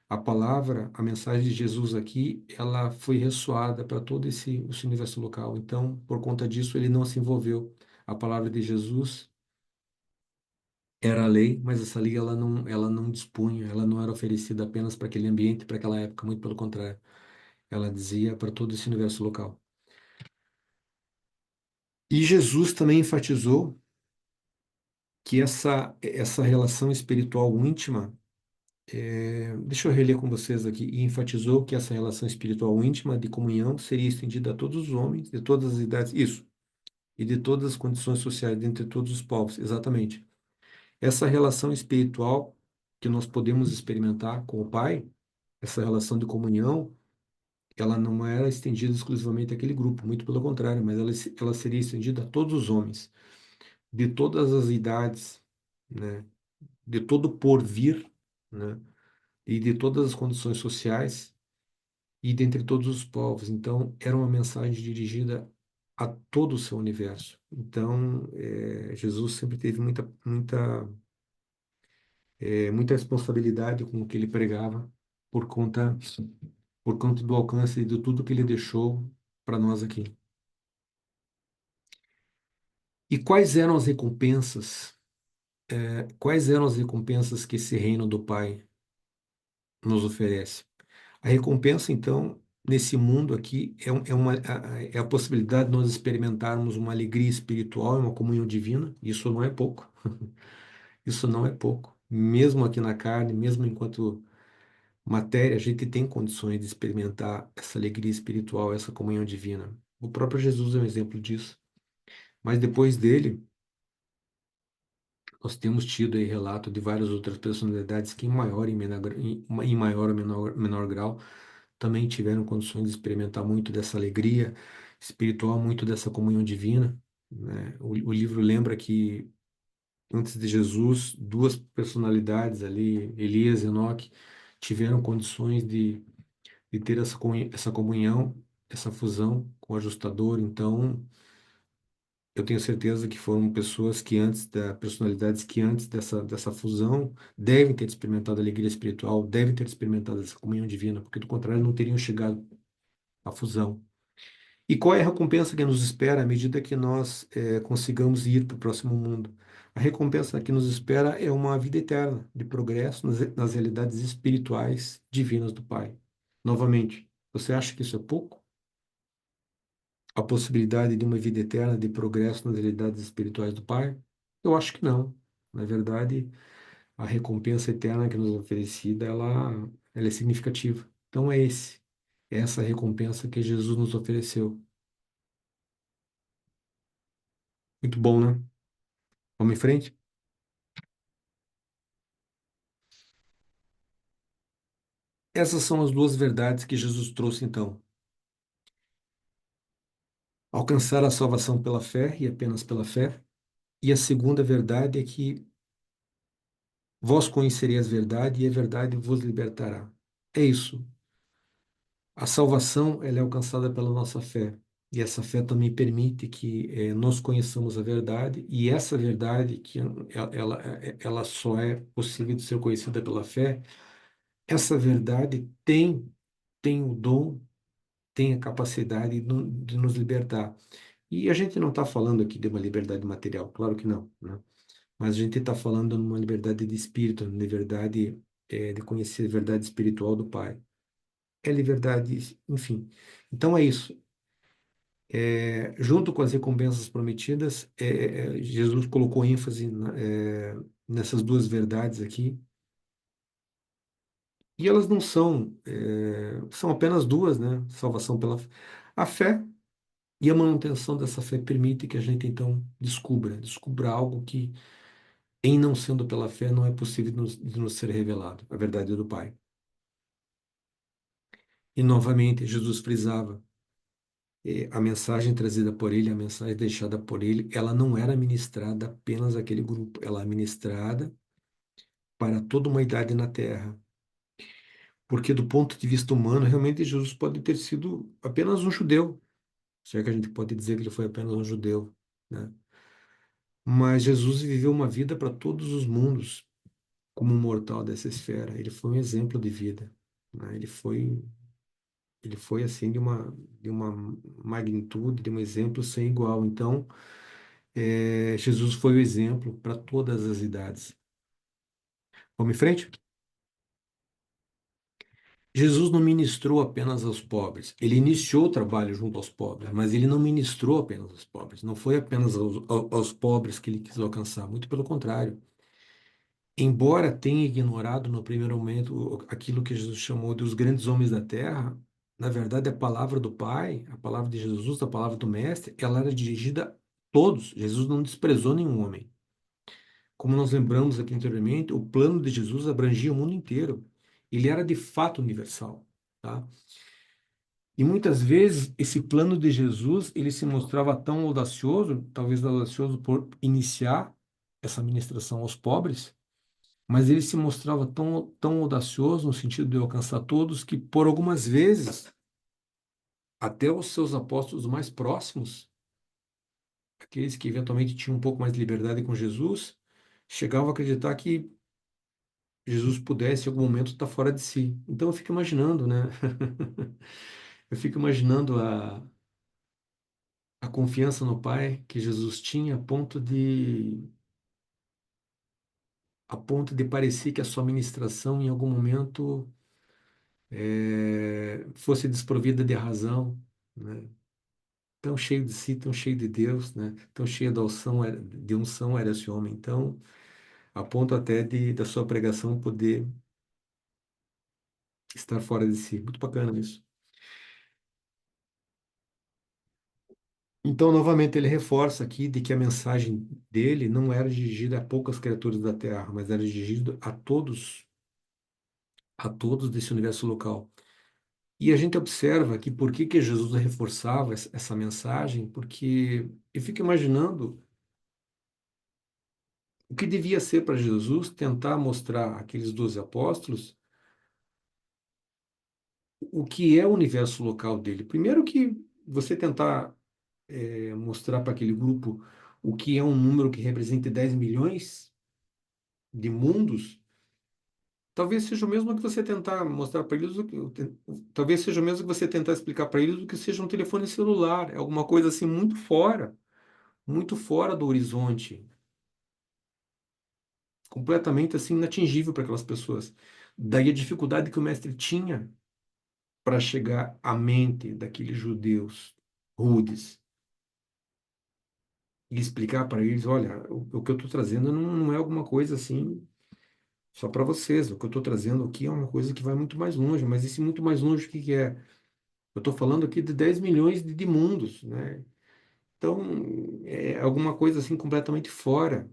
A palavra, a mensagem de Jesus aqui, ela foi ressoada para todo esse universo local. Então, por conta disso, ele não se envolveu. A palavra de Jesus era a lei, mas essa lei ela não dispunha, ela não era oferecida apenas para aquele ambiente, para aquela época, muito pelo contrário. Ela dizia para todo esse universo local. E Jesus também enfatizou que essa relação espiritual íntima, deixa eu reler com vocês aqui, e enfatizou que essa relação espiritual íntima de comunhão seria estendida a todos os homens, de todas as idades, isso, e de todas as condições sociais, dentre todos os povos, exatamente. Essa relação espiritual que nós podemos experimentar com o Pai, essa relação de comunhão, ela não era estendida exclusivamente àquele grupo, muito pelo contrário, mas ela seria estendida a todos os homens, de todas as idades, né, de todo o porvir, né, e de todas as condições sociais e dentre todos os povos. Então, era uma mensagem dirigida a todo o seu universo. Então, Jesus sempre teve muita responsabilidade com o que ele pregava por conta, por conta do alcance de tudo que ele deixou para nós aqui. E quais eram as recompensas? Quais eram as recompensas que esse reino do Pai nos oferece? A recompensa, então, nesse mundo aqui é a possibilidade de nós experimentarmos uma alegria espiritual e uma comunhão divina. Isso não é pouco. Isso não é pouco. Mesmo aqui na carne, mesmo enquanto matéria, a gente tem condições de experimentar essa alegria espiritual, essa comunhão divina. O próprio Jesus é um exemplo disso. Mas depois dele, nós temos tido aí relato de várias outras personalidades que, em maior ou menor grau, também tiveram condições de experimentar muito dessa alegria espiritual, muito dessa comunhão divina, né? O livro lembra que antes de Jesus, duas personalidades ali, Elias e Enoque, tiveram condições de ter essa comunhão, essa fusão com o ajustador. Então, eu tenho certeza que foram personalidades que antes dessa fusão devem ter experimentado a alegria espiritual, devem ter experimentado essa comunhão divina, porque do contrário não teriam chegado à fusão. E qual é a recompensa que nos espera à medida que nós consigamos ir para o próximo mundo? A recompensa que nos espera é uma vida eterna de progresso nas realidades espirituais divinas do Pai. Novamente, você acha que isso é pouco? A possibilidade de uma vida eterna de progresso nas realidades espirituais do Pai? Eu acho que não. Na verdade, a recompensa eterna que nos é oferecida, ela é significativa. Então é essa recompensa que Jesus nos ofereceu. Muito bom, né? Vamos em frente? Essas são as duas verdades que Jesus trouxe, então. Alcançar a salvação pela fé e apenas pela fé. E a segunda verdade é que vós conhecereis a verdade e a verdade vos libertará. É isso. A salvação, ela é alcançada pela nossa fé. E essa fé também permite que nós conheçamos a verdade, e essa verdade, que ela só é possível de ser conhecida pela fé, essa verdade tem o dom, tem a capacidade de nos libertar. E a gente não está falando aqui de uma liberdade material, claro que não, né? Mas a gente está falando de uma liberdade de espírito, uma liberdade de conhecer a verdade espiritual do Pai. É liberdade, enfim. Então é isso. Junto com as recompensas prometidas, Jesus colocou ênfase nessas duas verdades aqui. E elas não são, são apenas duas, né? Salvação pela a fé e a manutenção dessa fé permite que a gente então descubra algo que, em não sendo pela fé, não é possível de nos ser revelado, a verdade do Pai. E novamente, Jesus frisava, a mensagem trazida por ele, a mensagem deixada por ele, ela não era ministrada apenas àquele grupo, ela é ministrada para toda uma idade na Terra. Porque, do ponto de vista humano, realmente Jesus pode ter sido apenas um judeu, se é que a gente pode dizer que ele foi apenas um judeu, né? Mas Jesus viveu uma vida para todos os mundos, como um mortal dessa esfera. Ele foi um exemplo de vida, né? Ele foi assim de uma magnitude, de um exemplo sem igual. Então, Jesus foi o exemplo para todas as idades. Vamos em frente? Jesus não ministrou apenas aos pobres. Ele iniciou o trabalho junto aos pobres, mas ele não ministrou apenas aos pobres. Não foi apenas aos pobres que ele quis alcançar, muito pelo contrário. Embora tenha ignorado no primeiro momento aquilo que Jesus chamou de os grandes homens da terra, na verdade a palavra do Pai, a palavra de Jesus, a palavra do Mestre, ela era dirigida a todos. Jesus não desprezou nenhum homem. Como nós lembramos aqui anteriormente, o plano de Jesus abrangia o mundo inteiro. Ele era de fato universal, tá? E muitas vezes esse plano de Jesus, ele se mostrava tão audacioso, talvez audacioso por iniciar essa ministração aos pobres, mas ele se mostrava tão audacioso no sentido de alcançar todos que por algumas vezes até os seus apóstolos mais próximos, aqueles que eventualmente tinham um pouco mais de liberdade com Jesus, chegavam a acreditar que Jesus pudesse em algum momento estar fora de si. Então eu fico imaginando, né? Eu fico imaginando a confiança no Pai que Jesus tinha a ponto de parecer que a sua ministração em algum momento fosse desprovida de razão, né? Tão cheio de si, tão cheio de Deus, né? Tão cheio de unção era esse homem. Então, a ponto até da sua pregação poder estar fora de si. Muito bacana isso. Então, novamente, ele reforça aqui de que a mensagem dele não era dirigida a poucas criaturas da Terra, mas era dirigida a todos desse universo local. E a gente observa que por que Jesus reforçava essa mensagem, porque eu fico imaginando o que devia ser para Jesus tentar mostrar àqueles 12 apóstolos o que é o universo local dele. Primeiro que você tentar mostrar para aquele grupo o que é um número que representa 10 milhões de mundos, talvez seja o mesmo que você tentar mostrar para eles talvez seja o mesmo que você tentar explicar para eles o que seja um telefone celular, é alguma coisa assim muito fora do horizonte, completamente assim inatingível para aquelas pessoas. Daí a dificuldade que o mestre tinha para chegar à mente daqueles judeus rudes e explicar para eles, olha, o que eu estou trazendo não é alguma coisa assim só para vocês. O que eu estou trazendo aqui é uma coisa que vai muito mais longe, mas esse muito mais longe o que que é? Eu estou falando aqui de 10 milhões de mundos, né? Então, é alguma coisa assim completamente fora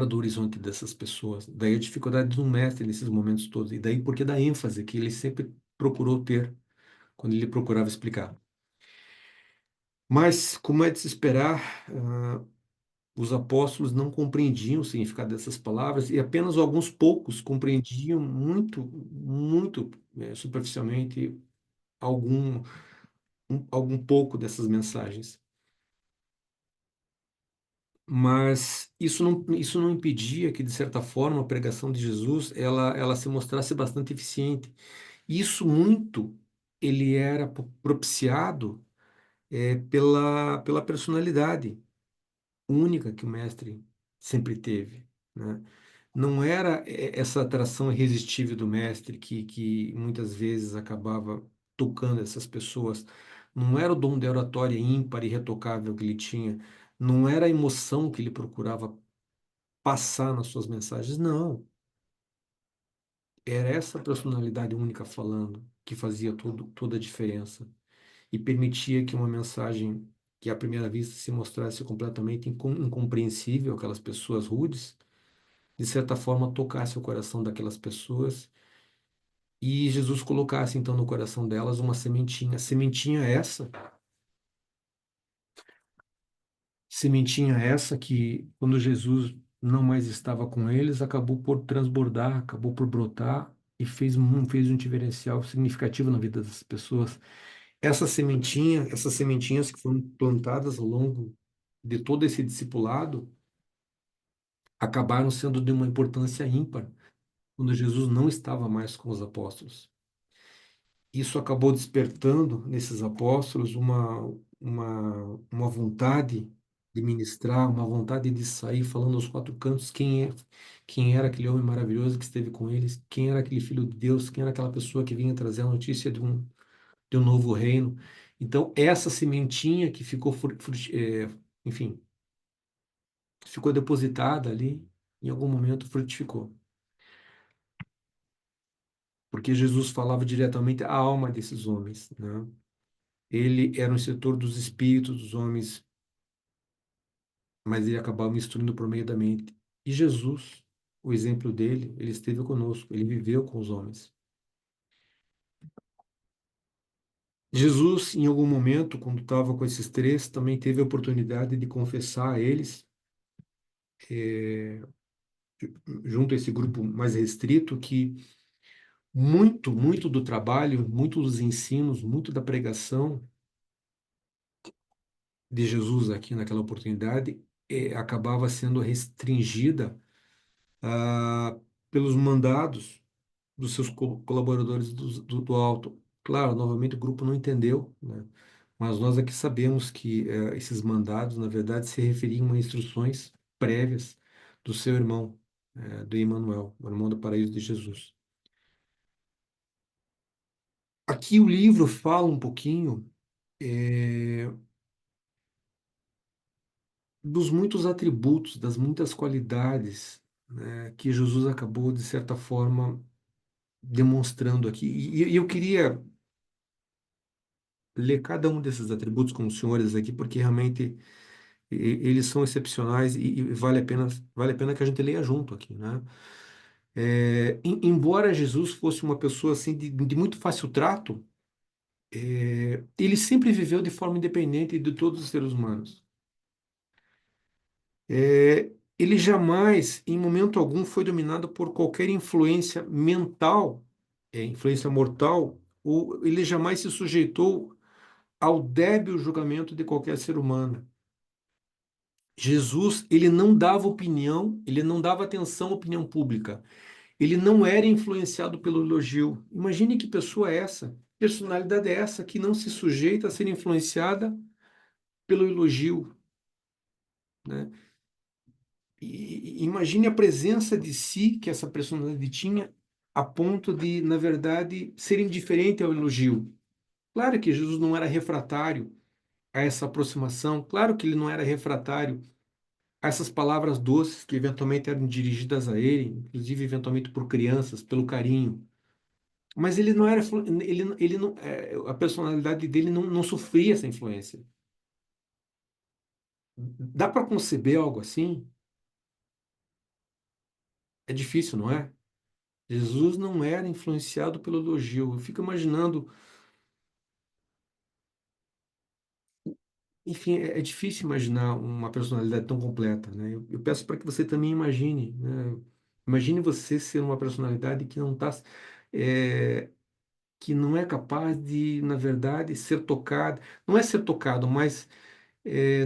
do horizonte dessas pessoas. Daí a dificuldade do mestre nesses momentos todos. E daí porque da ênfase que ele sempre procurou ter quando ele procurava explicar. Mas, como é de se esperar, os apóstolos não compreendiam o significado dessas palavras e apenas alguns poucos compreendiam muito superficialmente algum pouco dessas mensagens. Mas isso não impedia que, de certa forma, a pregação de Jesus ela se mostrasse bastante eficiente. Isso muito ele era propiciado pela personalidade única que o mestre sempre teve, né? Não era essa atração irresistível do mestre que muitas vezes acabava tocando essas pessoas. Não era o dom de oratória ímpar e irretocável que ele tinha. Não era a emoção que ele procurava passar nas suas mensagens. Não. Era essa personalidade única falando que fazia toda a diferença e permitia que uma mensagem que à primeira vista se mostrasse completamente incompreensível àquelas pessoas rudes, de certa forma tocasse o coração daquelas pessoas e Jesus colocasse então no coração delas uma sementinha. Sementinha essa que quando Jesus não mais estava com eles, acabou por transbordar, acabou por brotar e fez um diferencial significativo na vida das pessoas. Essas sementinhas que foram plantadas ao longo de todo esse discipulado, acabaram sendo de uma importância ímpar quando Jesus não estava mais com os apóstolos. Isso acabou despertando nesses apóstolos uma vontade de ministrar, uma vontade de sair falando aos quatro cantos quem era aquele homem maravilhoso que esteve com eles, quem era aquele filho de Deus, quem era aquela pessoa que vinha trazer a notícia de um novo reino. Então, essa sementinha que enfim, ficou depositada ali, em algum momento frutificou. Porque Jesus falava diretamente à alma desses homens, né? Ele era um instrutor dos espíritos dos homens, mas ele acabava instruindo por meio da mente. E Jesus, o exemplo dele, ele esteve conosco, ele viveu com os homens. Jesus, em algum momento, quando estava com esses três, também teve a oportunidade de confessar a eles, eh, junto a esse grupo mais restrito, que muito do trabalho, muito dos ensinos, muito da pregação de Jesus aqui naquela oportunidade, acabava sendo restringida ah, pelos mandados dos seus colaboradores do alto. Claro, novamente o grupo não entendeu, né? Mas nós aqui sabemos que esses mandados, na verdade, se referiam a instruções prévias do seu irmão, do Emmanuel, o irmão do paraíso de Jesus. Aqui o livro fala um pouquinho dos muitos atributos, das muitas qualidades, né, que Jesus acabou, de certa forma, demonstrando aqui. E eu queria ler cada um desses atributos com os senhores aqui, porque realmente eles são excepcionais e vale a pena que a gente leia junto aqui, né? Embora Jesus fosse uma pessoa assim de muito fácil trato, ele sempre viveu de forma independente de todos os seres humanos. Ele jamais, em momento algum, foi dominado por qualquer influência mental, influência mortal, ou ele jamais se sujeitou ao débil julgamento de qualquer ser humano. Jesus, ele não dava opinião, ele não dava atenção à opinião pública. Ele não era influenciado pelo elogio. Imagine que pessoa é essa, personalidade é essa que não se sujeita a ser influenciada pelo elogio, né? E imagine a presença de si que essa personalidade tinha a ponto de, na verdade, ser indiferente ao elogio. Claro que Jesus não era refratário a essa aproximação, claro que ele não era refratário a essas palavras doces que eventualmente eram dirigidas a ele, inclusive eventualmente por crianças, pelo carinho. Mas ele não era, ele não, a personalidade dele não sofria essa influência. Dá para conceber algo assim? É difícil, não é? Jesus não era influenciado pelo elogio. Eu fico imaginando, enfim, é difícil imaginar uma personalidade tão completa, né? Eu peço para que você também imagine, né? Imagine você ser uma personalidade que não está, que não é capaz de, na verdade, ser tocado. Não é ser tocado, mas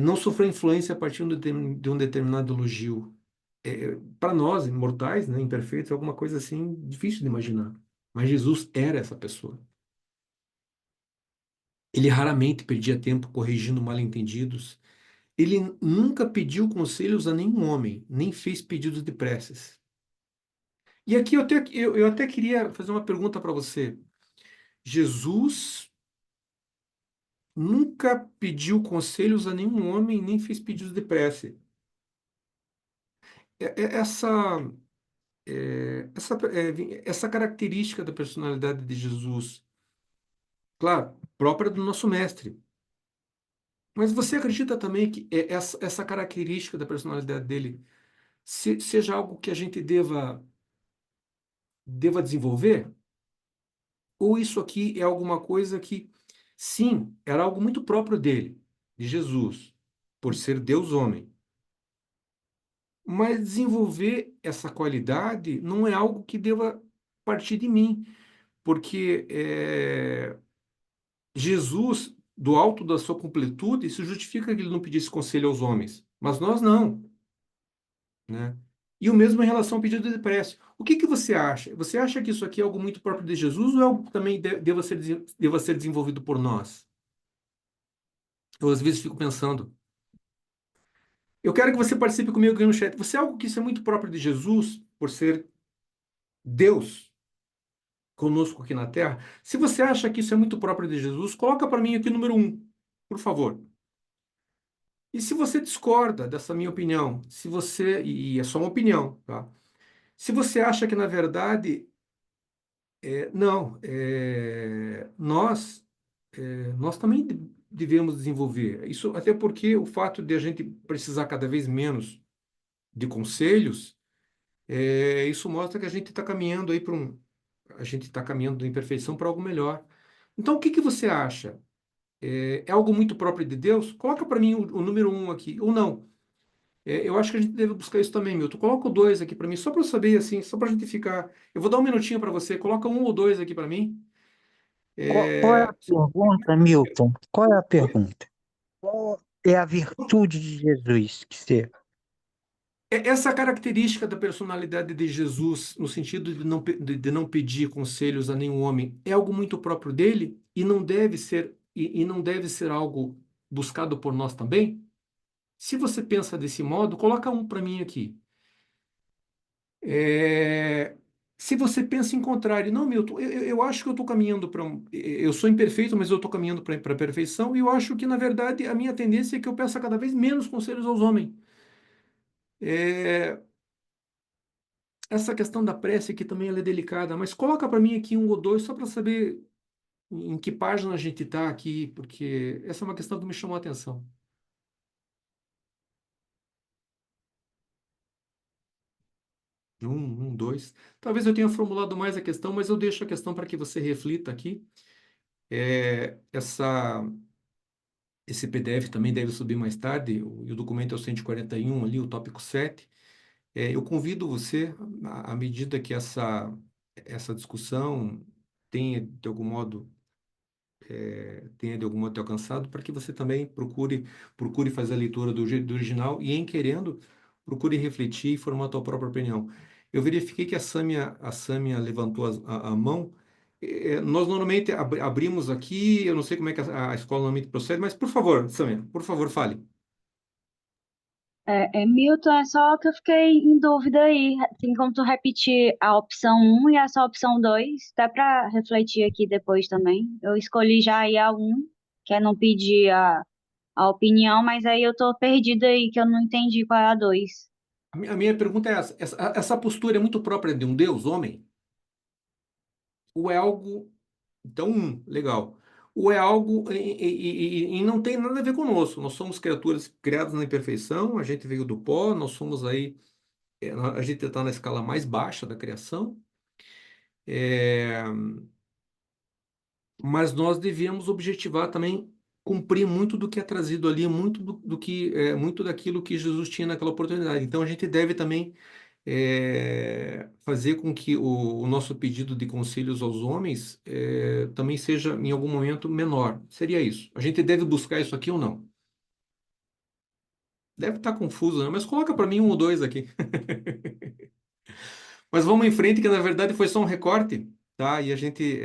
não sofrer influência a partir de um determinado elogio. Para nós, imortais, né, imperfeitos, é alguma coisa assim difícil de imaginar. Mas Jesus era essa pessoa. Ele raramente perdia tempo corrigindo mal-entendidos. Ele nunca pediu conselhos a nenhum homem, nem fez pedidos de preces. E aqui eu até queria fazer uma pergunta para você. Jesus nunca pediu conselhos a nenhum homem, nem fez pedidos de prece. Essa, essa característica da personalidade de Jesus, claro, própria do nosso mestre. Mas você acredita também que essa característica da personalidade dele seja algo que a gente deva desenvolver? Ou isso aqui é alguma coisa que, sim, era algo muito próprio dele, de Jesus, por ser Deus homem. Mas desenvolver essa qualidade não é algo que deva partir de mim, porque Jesus, do alto da sua completude, se justifica que ele não pedisse conselho aos homens, mas nós não, né? E o mesmo em relação ao pedido de prece. O que que você acha? Você acha que isso aqui é algo muito próprio de Jesus ou é algo que também deva ser desenvolvido por nós? Eu às vezes fico pensando. Eu quero que você participe comigo aqui no chat. Você é algo que isso é muito próprio de Jesus, por ser Deus conosco aqui na Terra? Se você acha que isso é muito próprio de Jesus, coloca para mim aqui o número um, por favor. E se você discorda dessa minha opinião, se você, e é só uma opinião, tá? Se você acha que, na verdade, não, nós também devemos desenvolver. Isso até porque o fato de a gente precisar cada vez menos de conselhos, isso mostra que a gente está caminhando aí a gente está caminhando em perfeição para algo melhor. Então, o que que você acha? É algo muito próprio de Deus? Coloca para mim o número um aqui, ou não. Eu acho que a gente deve buscar isso também, Milton. Coloca o dois aqui para mim, só para eu saber, assim, só para a gente ficar. Eu vou dar um minutinho para você, coloca um ou dois aqui para mim. Qual é a É, pergunta, Milton? Qual é a Oi? pergunta? Qual é a virtude de Jesus que você... Essa característica da personalidade de Jesus, no sentido de não pedir conselhos a nenhum homem, é algo muito próprio dele e não deve ser, e não deve ser algo buscado por nós também? Se você pensa desse modo, coloca um para mim aqui. É, Se você pensa em contrário, não, Milton, eu acho que eu estou caminhando para um. Eu sou imperfeito, mas eu estou caminhando para a perfeição, e eu acho que, na verdade, a minha tendência é que eu peça cada vez menos conselhos aos homens. É, Essa questão da prece aqui também ela é delicada, mas coloca para mim aqui um ou dois só para saber em que página a gente está aqui, porque essa é uma questão que me chamou a atenção. Dois. Talvez eu tenha formulado mais a questão, mas eu deixo a questão para que você reflita aqui. Essa Esse PDF também deve subir mais tarde, e o documento é o 141 ali, o tópico 7. Eu convido você, à medida que essa discussão tenha, de algum modo, tenha de algum modo te alcançado, para que você também procure fazer a leitura do original e, em querendo, procure refletir e formar a tua própria opinião. Eu verifiquei que a Sâmia levantou a mão. Nós normalmente abrimos aqui, eu não sei como é que a escola normalmente procede, mas por favor, Sâmia, por favor, fale. Milton, é só que eu fiquei em dúvida aí. Tem como tu repetir a opção um e essa opção 2? Dá pra refletir aqui depois também. Eu escolhi já aí a um, que é não pedir a opinião, mas aí eu tô perdida aí, que eu não entendi qual é a 2. A minha pergunta é essa postura é muito própria de um Deus, homem? Ou é algo... Então, legal. ou é algo e não tem nada a ver conosco. Nós somos criaturas criadas na imperfeição, a gente veio do pó, nós somos aí, a gente está na escala mais baixa da criação, é, mas nós devemos objetivar também cumprir muito do que é trazido ali, muito daquilo que Jesus tinha naquela oportunidade. Então a gente deve também fazer com que o nosso pedido de conselhos aos homens também seja em algum momento menor. Seria isso. A gente deve buscar isso aqui ou não? Deve estar confuso, né? Mas coloca para mim um ou dois aqui. Mas vamos em frente, que na verdade foi só um recorte, tá? E a gente,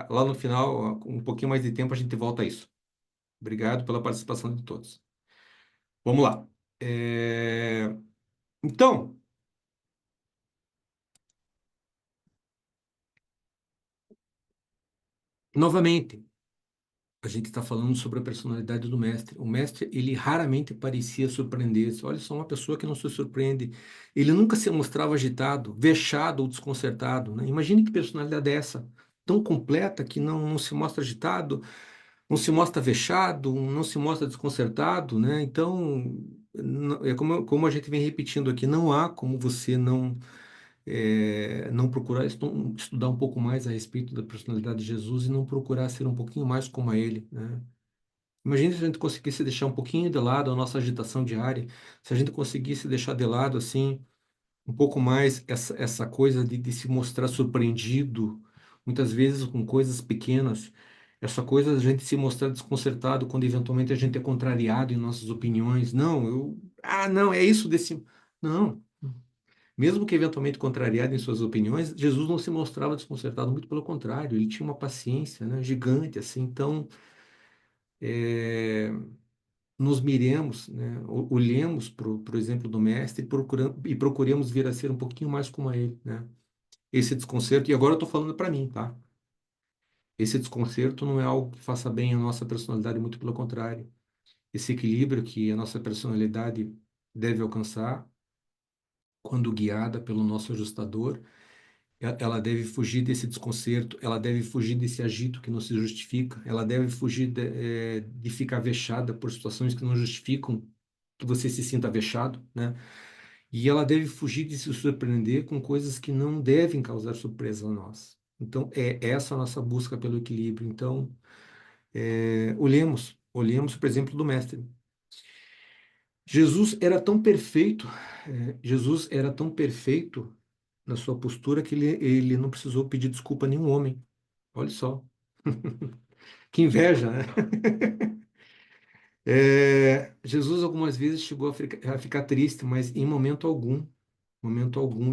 lá no final, com um pouquinho mais de tempo, a gente volta a isso. Obrigado pela participação de todos. Vamos lá. Então, novamente, a gente está falando sobre a personalidade do mestre. O mestre, ele raramente parecia surpreender. Olha só, uma pessoa que não se surpreende. Ele nunca se mostrava agitado, vexado ou desconcertado, né? Imagine que personalidade é essa, tão completa que não se mostra agitado, não se mostra vexado, não se mostra desconcertado, né? Então, é como a gente vem repetindo aqui, não há como você não procurar estudar um pouco mais a respeito da personalidade de Jesus e não procurar ser um pouquinho mais como a ele, né? Imagina se a gente conseguisse deixar um pouquinho de lado a nossa agitação diária, se a gente conseguisse deixar de lado, assim, um pouco mais essa coisa de se mostrar surpreendido, muitas vezes com coisas pequenas, essa coisa de a gente se mostrar desconcertado quando eventualmente a gente é contrariado em nossas opiniões. Não, é isso desse. Não. Mesmo que eventualmente contrariado em suas opiniões, Jesus não se mostrava desconcertado, muito pelo contrário, ele tinha uma paciência, né, gigante, assim. Então, é, nos miremos, né, olhemos para o exemplo do Mestre e procuremos vir a ser um pouquinho mais como a ele, né? Esse desconcerto, e agora eu estou falando para mim, tá? Esse desconcerto não é algo que faça bem à nossa personalidade, muito pelo contrário. Esse equilíbrio que a nossa personalidade deve alcançar, quando guiada pelo nosso ajustador, ela deve fugir desse desconcerto, ela deve fugir desse agito que não se justifica, ela deve fugir de ficar vexada por situações que não justificam que você se sinta vexado, né? E ela deve fugir de se surpreender com coisas que não devem causar surpresa a nós. Então, é essa a nossa busca pelo equilíbrio. Então, olhemos, por exemplo, do Mestre. Jesus era tão perfeito na sua postura que ele não precisou pedir desculpa a nenhum homem. Olha só. Que inveja, né? Jesus algumas vezes chegou a ficar triste, mas em momento algum,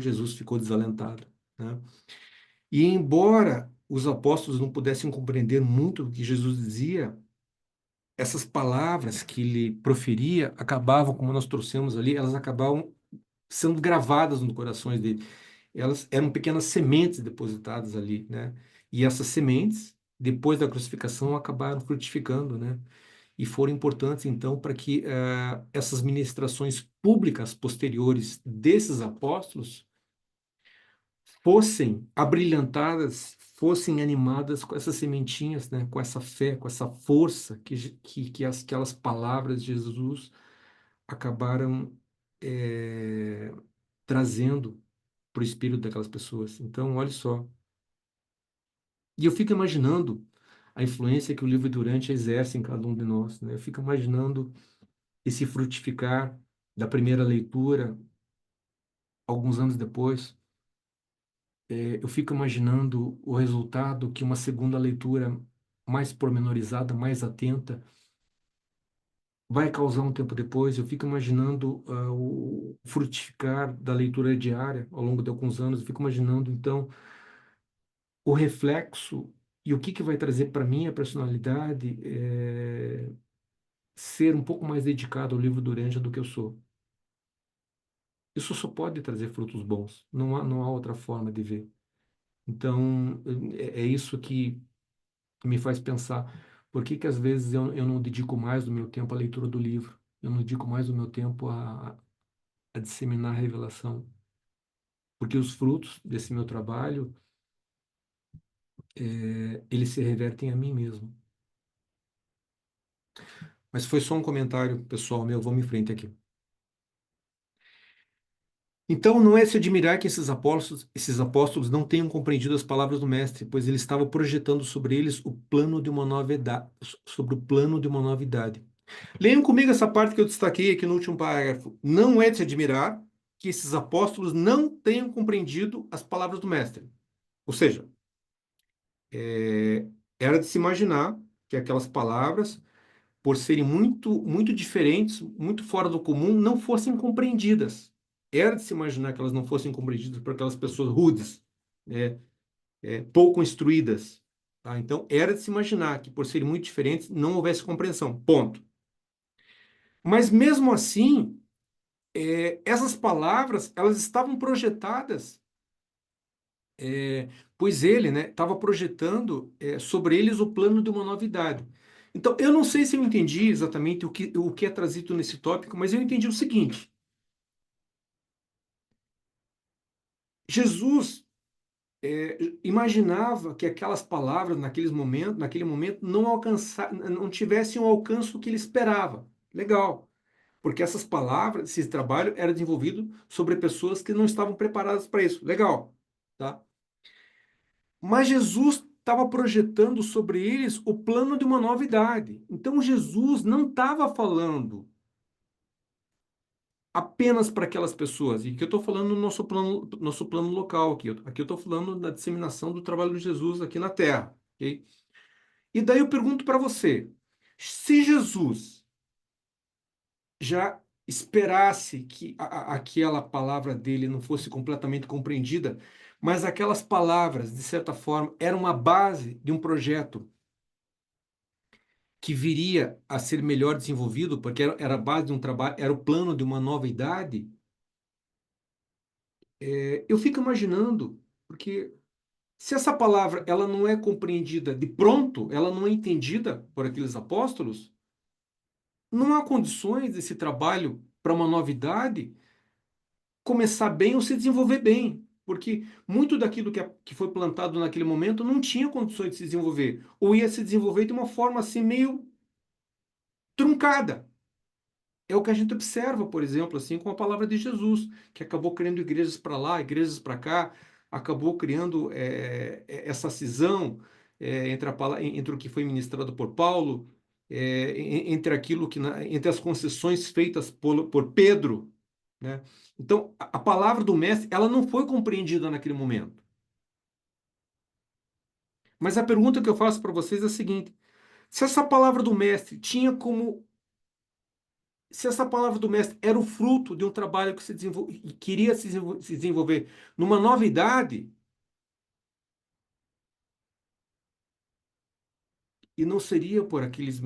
Jesus ficou desalentado, né? E embora os apóstolos não pudessem compreender muito o que Jesus dizia, essas palavras que ele proferia acabavam, como nós trouxemos ali, elas acabavam sendo gravadas nos corações dele. Elas eram pequenas sementes depositadas ali, né? E essas sementes, depois da crucificação, acabaram frutificando, né? E foram importantes, então, para que essas ministrações públicas posteriores desses apóstolos fossem abrilhantadas, fossem animadas com essas sementinhas, né? Com essa fé, com essa força que aquelas palavras de Jesus acabaram trazendo para o espírito daquelas pessoas. Então, olha só. E eu fico imaginando a influência que o livro Durante exerce em cada um de nós, né? Eu fico imaginando esse frutificar da primeira leitura, alguns anos depois. Eu fico imaginando o resultado que uma segunda leitura mais pormenorizada, mais atenta, vai causar um tempo depois. Eu fico imaginando o frutificar da leitura diária ao longo de alguns anos. Eu fico imaginando, então, o reflexo e o que vai trazer para mim a personalidade ser um pouco mais dedicado ao livro Durante do que eu sou. Isso só pode trazer frutos bons. Não há outra forma de ver. Então, é isso que me faz pensar por que que às vezes eu não dedico mais do meu tempo à leitura do livro, eu não dedico mais do meu tempo a disseminar a revelação, porque os frutos desse meu trabalho, eles se revertem a mim mesmo. Mas foi só um comentário pessoal meu, vamos em frente aqui. Então, não é se admirar que esses apóstolos não tenham compreendido as palavras do Mestre, pois ele estava projetando sobre eles o plano de uma nova idade, sobre o plano de uma nova idade. Leiam comigo essa parte que eu destaquei aqui no último parágrafo. Não é de se admirar que esses apóstolos não tenham compreendido as palavras do Mestre. Ou seja, é, era de se imaginar que aquelas palavras, por serem muito diferentes, muito fora do comum, não fossem compreendidas. Era de se imaginar que elas não fossem compreendidas por aquelas pessoas rudes, né, pouco instruídas. Tá? Então, era de se imaginar que, por serem muito diferentes, não houvesse compreensão. Ponto. Mas, mesmo assim, essas palavras, elas estavam projetadas, pois ele, né, estava projetando sobre eles o plano de uma novidade. Então, eu não sei se eu entendi exatamente o que é trazido nesse tópico, mas eu entendi o seguinte: Jesus imaginava que aquelas palavras, naquele momento, não tivessem o alcance que ele esperava. Legal, porque essas palavras, esse trabalho era desenvolvido sobre pessoas que não estavam preparadas para isso. Legal, tá? Mas Jesus estava projetando sobre eles o plano de uma nova idade. Então Jesus não estava falando apenas para aquelas pessoas. E aqui eu estou falando no nosso plano local aqui. Aqui eu estou falando da disseminação do trabalho de Jesus aqui na Terra. Ok? E daí eu pergunto para você, se Jesus já esperasse que aquela palavra dele não fosse completamente compreendida, mas aquelas palavras, de certa forma, eram a base de um projeto que viria a ser melhor desenvolvido, porque era a base de um trabalho, era o plano de uma nova idade, eu fico imaginando, porque se essa palavra ela não é compreendida de pronto, ela não é entendida por aqueles apóstolos, não há condições desse trabalho para uma novidade começar bem ou se desenvolver bem. Porque muito daquilo que foi plantado naquele momento não tinha condições de se desenvolver, ou ia se desenvolver de uma forma assim meio truncada. É o que a gente observa, por exemplo, assim, com a palavra de Jesus, que acabou criando igrejas para lá, igrejas para cá, acabou criando essa cisão entre o que foi ministrado por Paulo, entre entre as concessões feitas por Pedro, né? Então, a palavra do mestre, ela não foi compreendida naquele momento. Mas a pergunta que eu faço para vocês é a seguinte: se essa palavra do mestre tinha como se essa palavra do mestre era o fruto de um trabalho que queria se desenvolver numa nova idade, e não seria por aqueles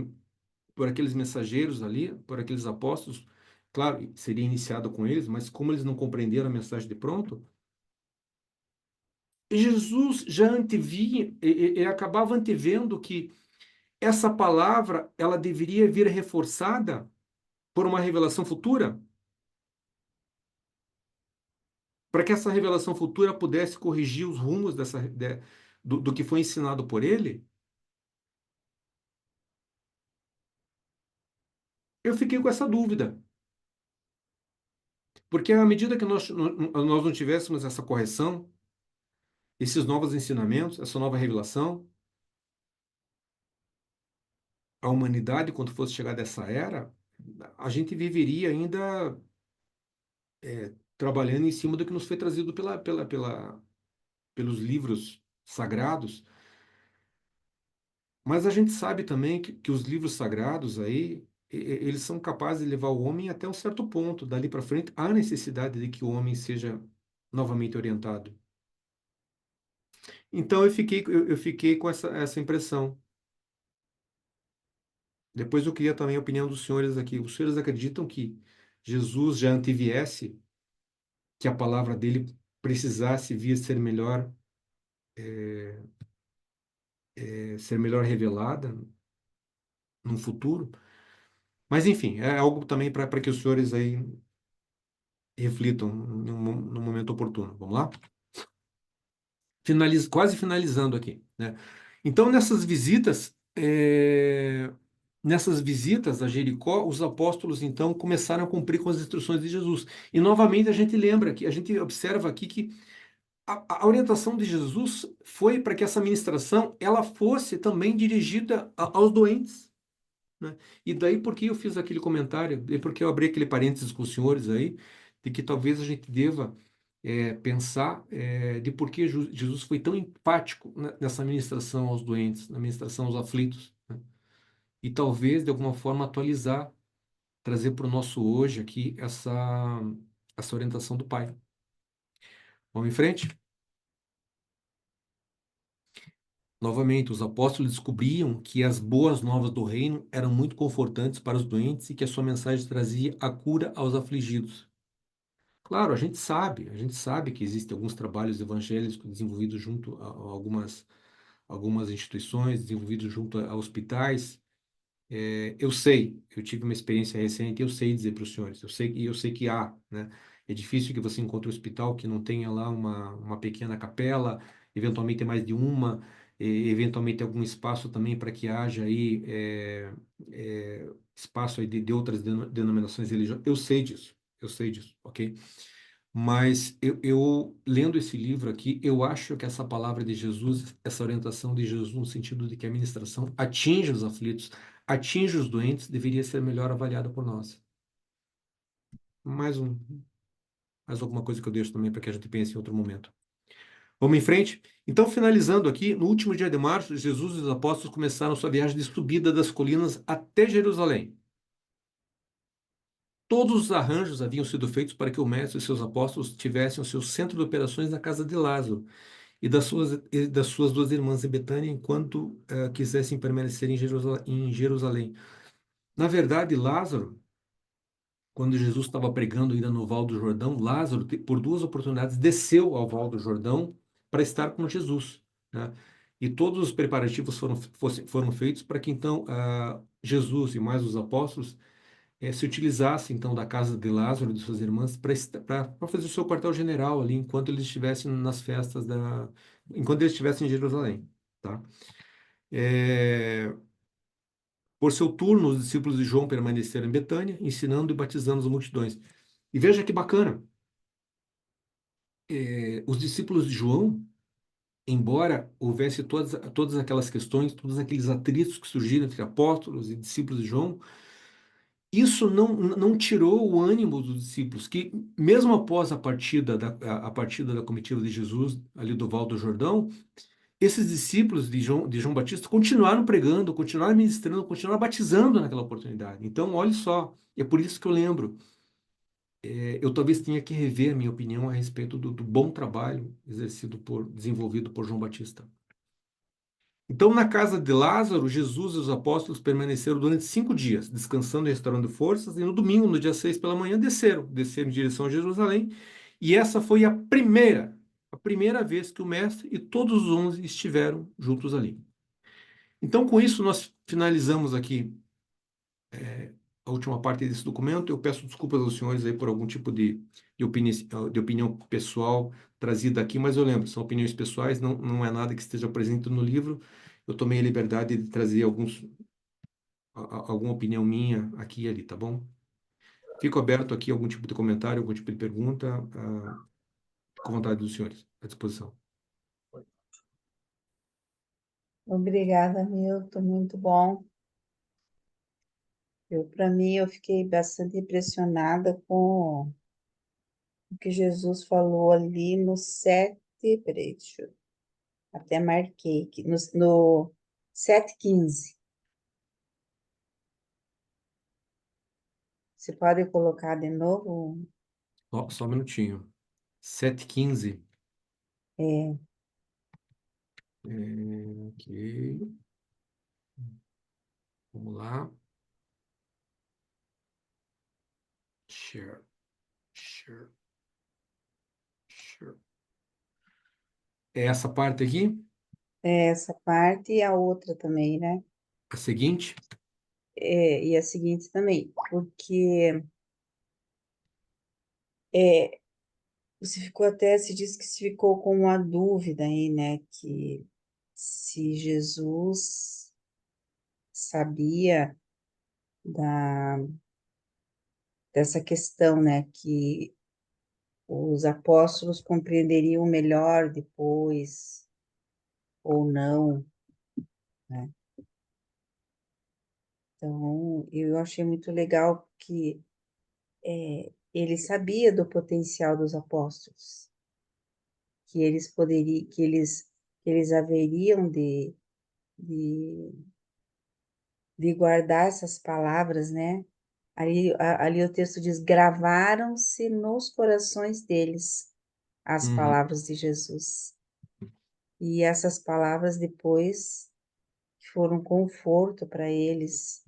mensageiros ali, por aqueles apóstolos, claro, seria iniciado com eles, mas como eles não compreenderam a mensagem de pronto, Jesus já antevia, e acabava antevendo que essa palavra ela deveria vir reforçada por uma revelação futura, para que essa revelação futura pudesse corrigir os rumos do que foi ensinado por ele. Eu fiquei com essa dúvida, porque à medida que nós não tivéssemos essa correção, esses novos ensinamentos, essa nova revelação, a humanidade, quando fosse chegar dessa era, a gente viveria ainda trabalhando em cima do que nos foi trazido pelos livros sagrados. Mas a gente sabe também que os livros sagrados aí, eles são capazes de levar o homem até um certo ponto. Dali para frente, há necessidade de que o homem seja novamente orientado. Então eu fiquei com essa impressão. Depois eu queria também a opinião dos senhores aqui. Os senhores acreditam que Jesus já anteviesse que a palavra dele precisasse vir ser melhor revelada no futuro? Mas enfim, é algo também para que os senhores aí reflitam no momento oportuno. Vamos lá? Quase finalizando aqui, né? Então, nessas visitas, nessas visitas a Jericó, os apóstolos então começaram a cumprir com as instruções de Jesus. E novamente a gente lembra que a gente observa aqui que a orientação de Jesus foi para que essa ministração ela fosse também dirigida aos doentes, né? E daí porque eu fiz aquele comentário, e porque eu abri aquele parênteses com os senhores aí, de que talvez a gente deva pensar de por que Jesus foi tão empático, né, nessa ministração aos doentes, na ministração aos aflitos, né? E talvez, de alguma forma, atualizar, trazer para o nosso hoje aqui essa orientação do Pai. Vamos em frente? Novamente, os apóstolos descobriam que as boas novas do reino eram muito confortantes para os doentes e que a sua mensagem trazia a cura aos afligidos. Claro, a gente sabe que existem alguns trabalhos evangélicos desenvolvidos junto a algumas instituições, desenvolvidos junto a hospitais. Eu sei, eu tive uma experiência recente, eu sei dizer para os senhores, eu sei que há, né? É difícil que você encontre um hospital que não tenha lá uma pequena capela, eventualmente mais de uma, eventualmente algum espaço também para que haja aí espaço aí de outras denominações religiosas. Eu sei disso, ok? Mas eu, lendo esse livro aqui, eu acho que essa palavra de Jesus, essa orientação de Jesus, no sentido de que a ministração atinge os aflitos, atinge os doentes, deveria ser melhor avaliada por nós. Mais um, mais alguma coisa que eu deixo também para que a gente pense em outro momento. Vamos em frente? Então, finalizando aqui, no último dia de março, Jesus e os apóstolos começaram sua viagem de subida das colinas até Jerusalém. Todos os arranjos haviam sido feitos para que o mestre e seus apóstolos tivessem o seu centro de operações na casa de Lázaro e das suas duas irmãs em Betânia, enquanto quisessem permanecer em Jerusalém. Na verdade, Lázaro, quando Jesus estava pregando ainda no Val do Jordão, Lázaro, por duas oportunidades, desceu ao Val do Jordão para estar com Jesus, né? E todos os preparativos foram feitos para que então Jesus e mais os apóstolos se utilizassem então da casa de Lázaro e de suas irmãs para fazer o seu quartel-general ali enquanto eles estivessem nas festas enquanto eles estivessem em Jerusalém, tá? Por seu turno, os discípulos de João permaneceram em Betânia, ensinando e batizando as multidões. E veja que bacana, os discípulos de João, embora houvesse todas aquelas questões, todos aqueles atritos que surgiram entre apóstolos e discípulos de João, isso não tirou o ânimo dos discípulos, que mesmo após a partida da comitiva de Jesus, ali do Val do Jordão, esses discípulos de João Batista continuaram pregando, continuaram ministrando, continuaram batizando naquela oportunidade. Então, olha só, é por isso que eu lembro, eu talvez tenha que rever a minha opinião a respeito do bom trabalho desenvolvido por João Batista. Então, na casa de Lázaro, Jesus e os apóstolos permaneceram durante 5 dias, descansando e restaurando forças, e no domingo, no dia 6 pela manhã, desceram em direção a Jerusalém, e essa foi a primeira vez que o mestre e todos os 11 estiveram juntos ali. Então, com isso, nós finalizamos aqui a última parte desse documento. Eu peço desculpas aos senhores aí por algum tipo de opinião pessoal trazida aqui, mas eu lembro, são opiniões pessoais, não é nada que esteja presente no livro. Eu tomei a liberdade de trazer alguma opinião minha aqui e ali, tá bom? Fico aberto aqui a algum tipo de comentário, algum tipo de pergunta, com vontade dos senhores, à disposição. Obrigada, Milton, muito bom. Para mim, eu fiquei bastante impressionada com o que Jesus falou ali no 7, peraí, até marquei aqui, no 7:15. Você pode colocar de novo? Só um minutinho. 7:15. É, Ok. Vamos lá. Share. Share. Share. É essa parte aqui? essa parte e a outra também, né? A seguinte? E a seguinte também, porque é, se disse que se ficou com uma dúvida aí, né? Que se Jesus sabia da, dessa questão, né, que os apóstolos compreenderiam melhor depois, ou não, né? Então, eu achei muito legal que ele sabia do potencial dos apóstolos, que eles poderiam, que eles haveriam de, de guardar essas palavras, né? Ali o texto diz: gravaram-se nos corações deles as Uhum. palavras de Jesus. E essas palavras depois foram conforto para eles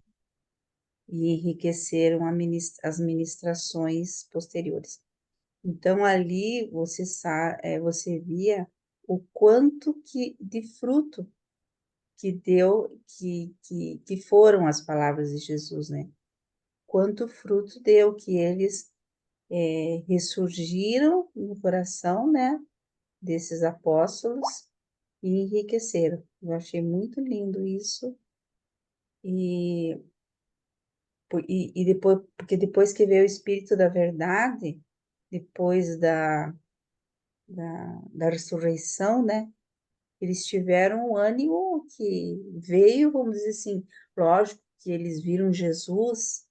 e enriqueceram as ministrações posteriores. Então ali você via o quanto de fruto que deu, que foram as palavras de Jesus, né? Quanto fruto deu que eles ressurgiram no coração, né, desses apóstolos e enriqueceram. Eu achei muito lindo isso. E, e depois, porque depois que veio o Espírito da Verdade, depois da ressurreição, né, eles tiveram um ânimo que veio, vamos dizer assim, lógico que eles viram Jesus,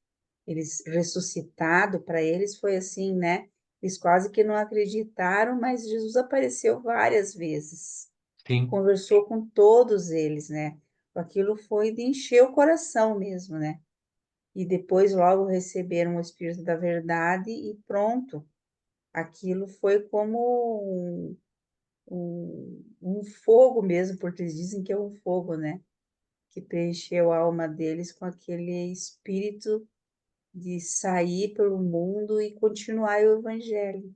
eles ressuscitado, para eles foi assim, né? Eles quase que não acreditaram, mas Jesus apareceu várias vezes, Sim. conversou com todos eles, né? Aquilo foi de encher o coração mesmo, né? E depois logo receberam o Espírito da Verdade e pronto. Aquilo foi como um fogo mesmo, porque eles dizem que é um fogo, né? Que preencheu a alma deles com aquele espírito de sair pelo mundo e continuar o evangelho.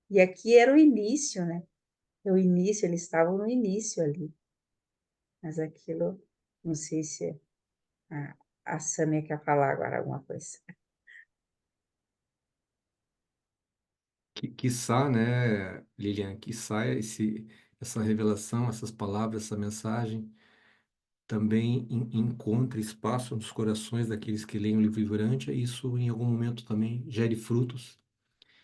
E aqui era o início, né? O início, eles estavam no início ali. Mas aquilo, não sei se a, a Sâmia quer falar agora alguma coisa. Quiçá, né, Lilian, quiçá essa revelação, essas palavras, essa mensagem também encontre espaço nos corações daqueles que leem o livro Vibrante, e isso em algum momento também gere frutos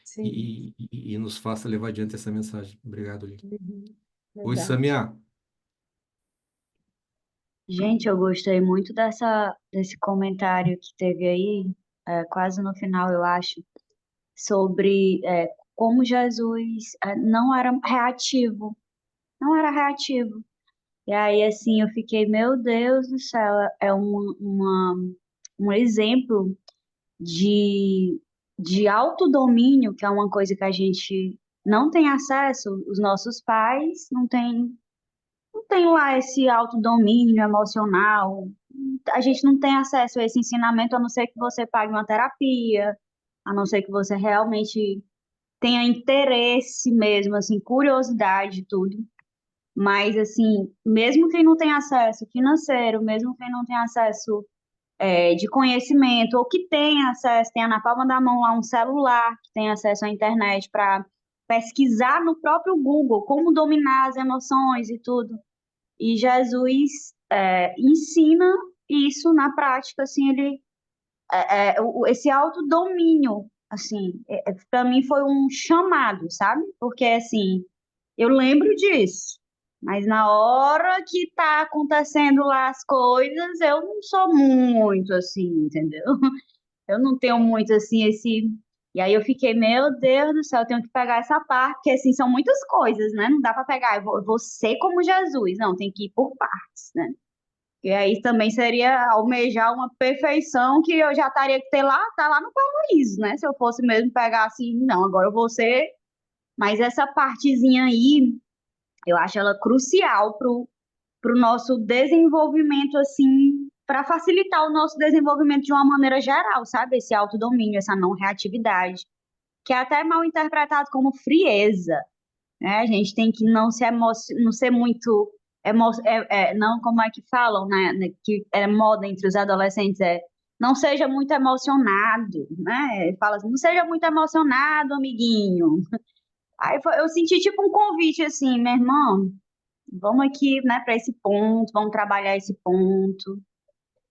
Sim, e nos faça levar adiante essa mensagem. Obrigado, Lilian. uhum, Oi, verdade. Samia. Gente, eu gostei muito desse comentário que teve aí, quase no final, eu acho, sobre como Jesus não era reativo, não era reativo. E aí, assim, eu fiquei, meu Deus do céu, é um exemplo de, de autodomínio, que é uma coisa que a gente não tem acesso, os nossos pais não têm lá esse autodomínio emocional, a gente não tem acesso a esse ensinamento, a não ser que você pague uma terapia, a não ser que você realmente tenha interesse mesmo, assim, curiosidade e tudo. Mas, assim, mesmo quem não tem acesso financeiro, mesmo quem não tem acesso de conhecimento, ou que tem acesso, tenha na palma da mão lá um celular, que tem acesso à internet para pesquisar no próprio Google como dominar as emoções e tudo. E Jesus ensina isso na prática, assim, esse autodomínio, assim, para mim foi um chamado, sabe? Porque, assim, eu lembro disso, mas na hora que tá acontecendo lá as coisas, eu não sou muito assim, entendeu? Eu não tenho muito assim esse. E aí eu fiquei, meu Deus do céu, eu tenho que pegar essa parte, porque assim são muitas coisas, né? Não dá para pegar, eu vou ser como Jesus, não, tem que ir por partes, né? E aí também seria almejar uma perfeição que eu já estaria que ter lá, tá lá no paraíso, né? Se eu fosse mesmo pegar assim, não, agora eu vou ser. Mas essa partezinha aí eu acho ela crucial pro nosso desenvolvimento, assim, para facilitar o nosso desenvolvimento de uma maneira geral, sabe? Esse autodomínio, essa não reatividade, que é até mal interpretado como frieza, né? A gente tem que não ser muito não, como é que falam, né? Que é moda entre os adolescentes, não seja muito emocionado, né? Fala assim, não seja muito emocionado, amiguinho. Eu senti tipo um convite assim, meu irmão, vamos aqui, né, para esse ponto, vamos trabalhar esse ponto.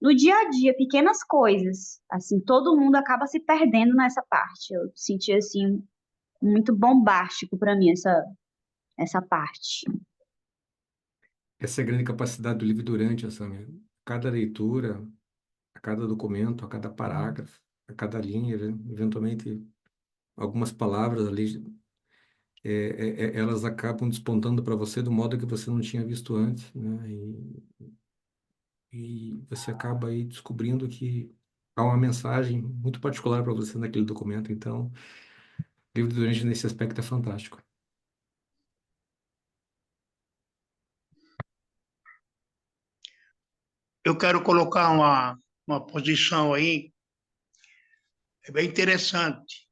no dia a dia, pequenas coisas. Assim, todo mundo acaba se perdendo nessa parte. Eu senti, assim, muito bombástico para mim essa parte. Essa é a grande capacidade do livro durante essa cada leitura, a cada documento, a cada parágrafo, a cada linha, eventualmente algumas palavras ali, elas acabam despontando para você do modo que você não tinha visto antes, né? E você acaba aí descobrindo que há uma mensagem muito particular para você naquele documento. Então, o livro durante nesse aspecto é fantástico. Eu quero colocar uma posição aí, é bem interessante.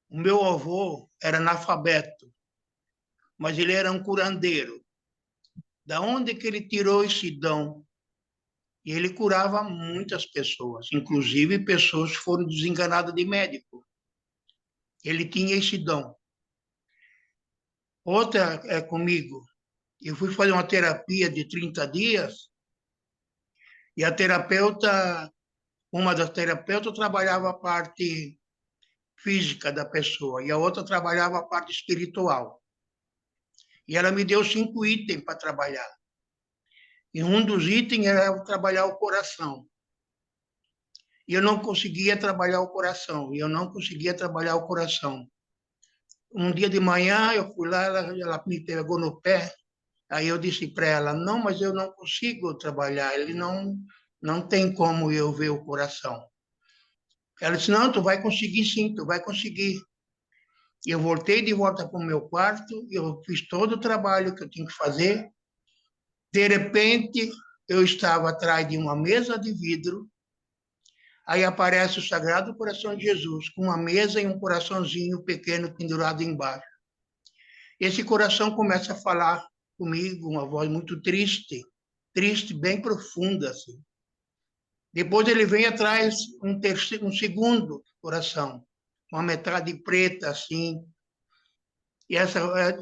O meu avô era analfabeto, mas ele era um curandeiro. Da onde que ele tirou esse dom? E ele curava muitas pessoas, inclusive pessoas que foram desenganadas de médico. Ele tinha esse dom. Outra é comigo. Eu fui fazer uma terapia de 30 dias e a terapeuta, uma das terapeutas trabalhava a parte física da pessoa e a outra trabalhava a parte espiritual. E ela me deu 5 itens para trabalhar. E um dos itens era trabalhar o coração. E eu não conseguia trabalhar o coração. E eu não conseguia trabalhar o coração. Um dia de manhã eu fui lá, ela me pegou no pé. Aí eu disse para ela: não, mas eu não consigo trabalhar. Ele não tem como eu ver o coração. Ela disse: não, tu vai conseguir sim, tu vai conseguir. E eu voltei de volta para o meu quarto, eu fiz todo o trabalho que eu tinha que fazer. De repente, eu estava atrás de uma mesa de vidro, aí aparece o Sagrado Coração de Jesus, com uma mesa e um coraçãozinho pequeno pendurado embaixo. Esse coração começa a falar comigo, uma voz muito triste, triste, bem profunda, assim. Depois ele vem atrás um segundo coração, uma metade preta, assim. E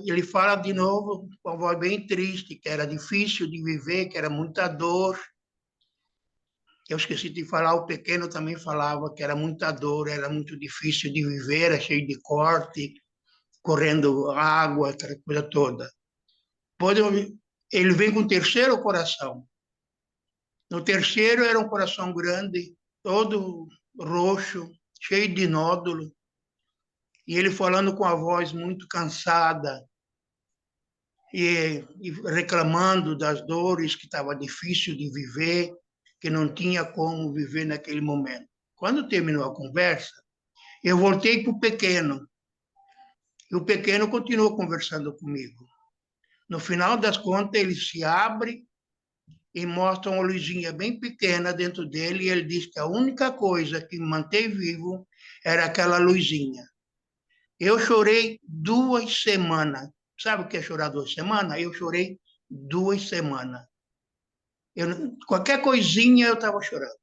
ele fala de novo com uma voz bem triste, que era difícil de viver, que era muita dor. Eu esqueci de falar, o pequeno também falava que era muita dor, era muito difícil de viver, era cheio de corte, correndo água, aquela coisa toda. Depois ele vem com o terceiro coração. No terceiro era um coração grande, todo roxo, cheio de nódulo, e ele falando com a voz muito cansada e reclamando das dores, que estava difícil de viver, que não tinha como viver naquele momento. Quando terminou a conversa, eu voltei para o pequeno, e o pequeno continuou conversando comigo. No final das contas, ele se abre e mostra uma luzinha bem pequena dentro dele, e ele diz que a única coisa que me manteve vivo era aquela luzinha. Eu chorei 2 semanas. Sabe o que é chorar 2 semanas? Eu chorei 2 semanas. Qualquer coisinha eu estava chorando.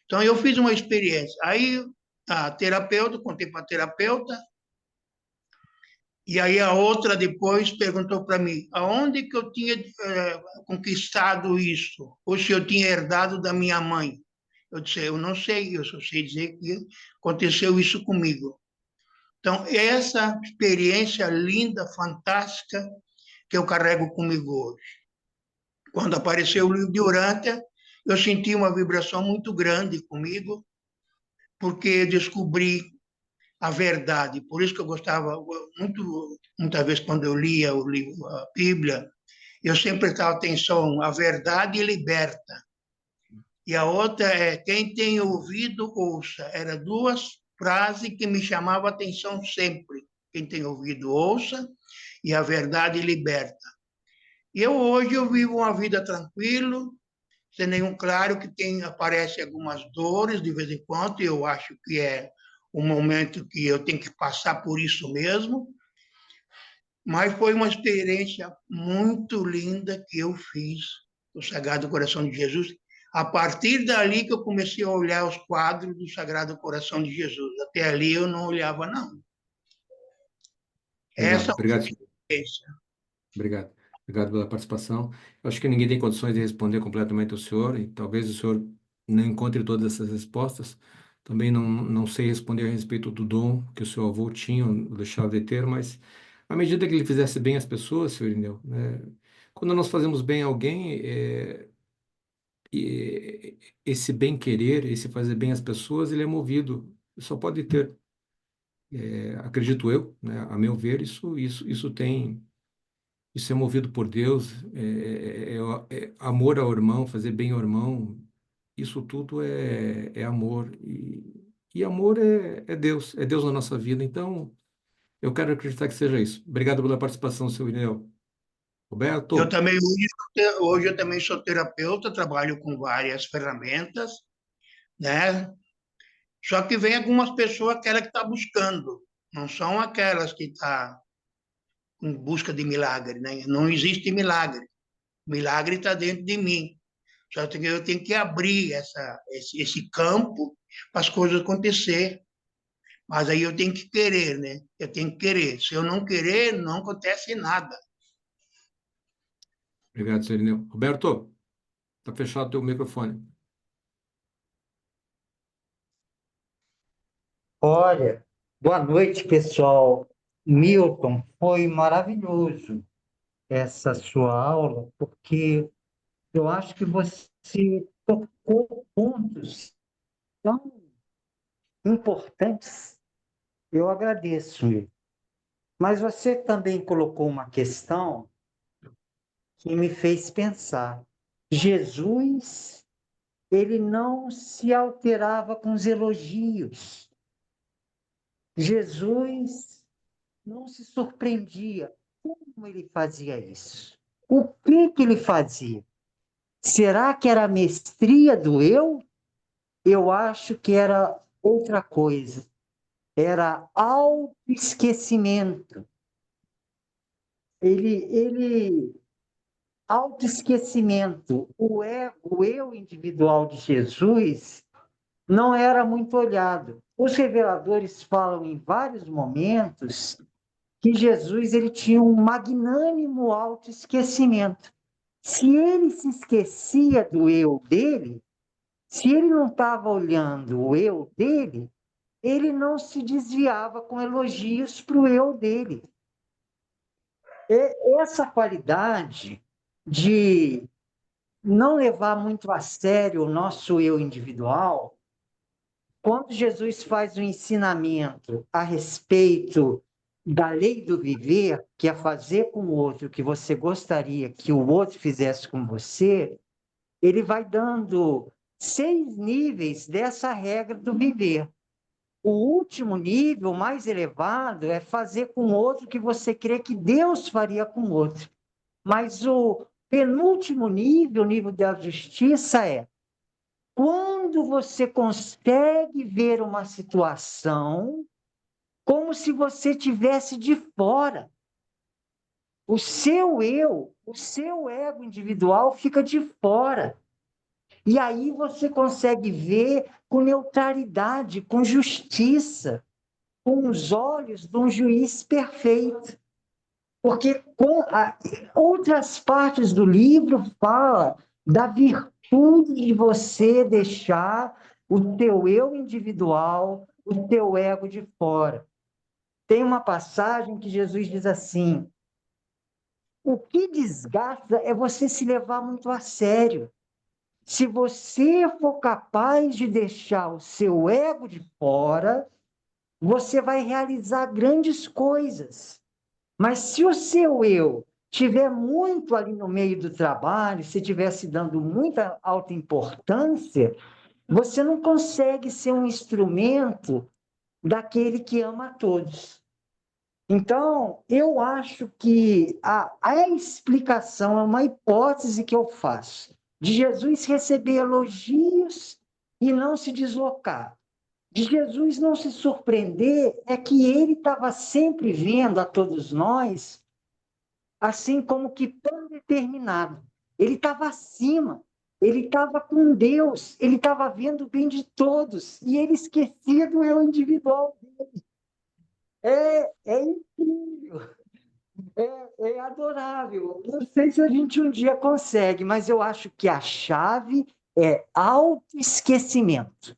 Então, eu fiz uma experiência. Aí, a terapeuta, contei para a terapeuta, e aí a outra depois perguntou para mim aonde que eu tinha conquistado isso, ou se eu tinha herdado da minha mãe. Eu disse: eu não sei, eu só sei dizer que aconteceu isso comigo. Então, essa experiência linda, fantástica, que eu carrego comigo hoje. Quando apareceu o livro de Urântia, eu senti uma vibração muito grande comigo, porque descobri a verdade. Por isso que eu gostava muitas vezes, quando eu lia o livro, a Bíblia, eu sempre prestava atenção: a verdade liberta. E a outra é: quem tem ouvido, ouça. Eram 2 frases que me chamavam a atenção sempre. Quem tem ouvido, ouça, e a verdade liberta. E hoje eu vivo uma vida tranquilo, sem nenhum, claro que aparecem algumas dores de vez em quando, e eu acho que é um momento que eu tenho que passar por isso mesmo, mas foi uma experiência muito linda que eu fiz do Sagrado Coração de Jesus. A partir dali que eu comecei a olhar os quadros do Sagrado Coração de Jesus. Até ali eu não olhava, não. Legal. Essa Obrigado, foi a experiência. obrigado. Obrigado pela participação. Eu acho que ninguém tem condições de responder completamente ao senhor, e talvez o senhor não encontre todas essas respostas. Também não sei responder a respeito do dom que o seu avô tinha ou deixava de ter, mas à medida que ele fizesse bem às pessoas, senhor Irineu, né, quando nós fazemos bem a alguém, e esse bem-querer, esse fazer bem às pessoas, ele é movido. Só pode ter, acredito eu, né, a meu ver, isso tem. Isso é movido por Deus, é amor ao irmão, fazer bem ao irmão. Isso tudo é amor. E amor é Deus, é Deus na nossa vida. Então, eu quero acreditar que seja isso. Obrigado pela participação, seu Ineu. Eu Roberto, também hoje eu também sou terapeuta, trabalho com várias ferramentas, né? Só que vem algumas pessoas aquela que está buscando, não são aquelas que estão em busca de milagre, né? Não existe milagre. Milagre está dentro de mim. Só que eu tenho que abrir esse campo para as coisas acontecer. Mas aí eu tenho que querer, né? Eu tenho que querer. Se eu não querer, não acontece nada. obrigado, seu Ineu. Roberto, está fechado o teu microfone. Olha, boa noite, pessoal. Milton, foi maravilhoso essa sua aula, porque eu acho que você tocou pontos tão importantes. Eu agradeço, Milton. Mas você também colocou uma questão que me fez pensar. Jesus, ele não se alterava com os elogios. Jesus não se surpreendia. Como ele fazia isso? O que que ele fazia? Será que era a mestria do eu? Eu acho que era outra coisa. Era autoesquecimento. Ele autoesquecimento. O ego, o eu individual de Jesus não era muito olhado. Os reveladores falam em vários momentos que Jesus ele tinha um magnânimo autoesquecimento. Se ele se esquecia do eu dele, se ele não estava olhando o eu dele, ele não se desviava com elogios para o eu dele. E essa qualidade de não levar muito a sério o nosso eu individual, quando Jesus faz o ensinamento a respeito da lei do viver, que é fazer com o outro o que você gostaria que o outro fizesse com você, ele vai dando 6 níveis dessa regra do viver. O último nível, mais elevado, é fazer com o outro o que você crê que Deus faria com o outro. Mas o penúltimo nível, o nível da justiça, é quando você consegue ver uma situação como se você tivesse de fora. O seu eu, o seu ego individual fica de fora. E aí você consegue ver com neutralidade, com justiça, com os olhos de um juiz perfeito. Porque outras partes do livro fala da virtude de você deixar o teu eu individual, o teu ego de fora. Tem uma passagem que Jesus diz assim: o que desgasta é você se levar muito a sério. Se você for capaz de deixar o seu ego de fora, você vai realizar grandes coisas. Mas se o seu eu tiver muito ali no meio do trabalho, se estiver se dando muita alta importância, você não consegue ser um instrumento daquele que ama a todos. Então, eu acho que a explicação é uma hipótese que eu faço, de Jesus receber elogios e não se deslocar. De Jesus não se surpreender, é que ele estava sempre vendo a todos nós, assim como que predeterminado. Ele estava acima, ele estava com Deus, ele estava vendo o bem de todos, e ele esquecia do eu individual dele. É incrível. É adorável. Não sei se a gente um dia consegue, mas eu acho que a chave é autoesquecimento.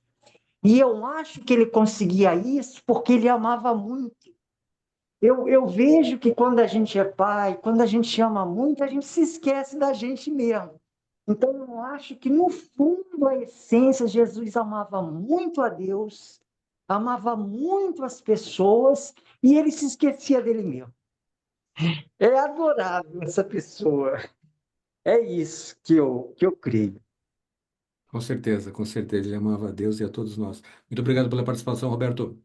E eu acho que ele conseguia isso porque ele amava muito. Eu vejo que quando a gente é pai, quando a gente ama muito, a gente se esquece da gente mesmo. Então, eu acho que, no fundo, a essência, Jesus amava muito a Deus, amava muito as pessoas e ele se esquecia dele mesmo. É adorável essa pessoa. É isso que eu creio. Com certeza, ele amava a Deus e a todos nós. Muito obrigado pela participação, Roberto.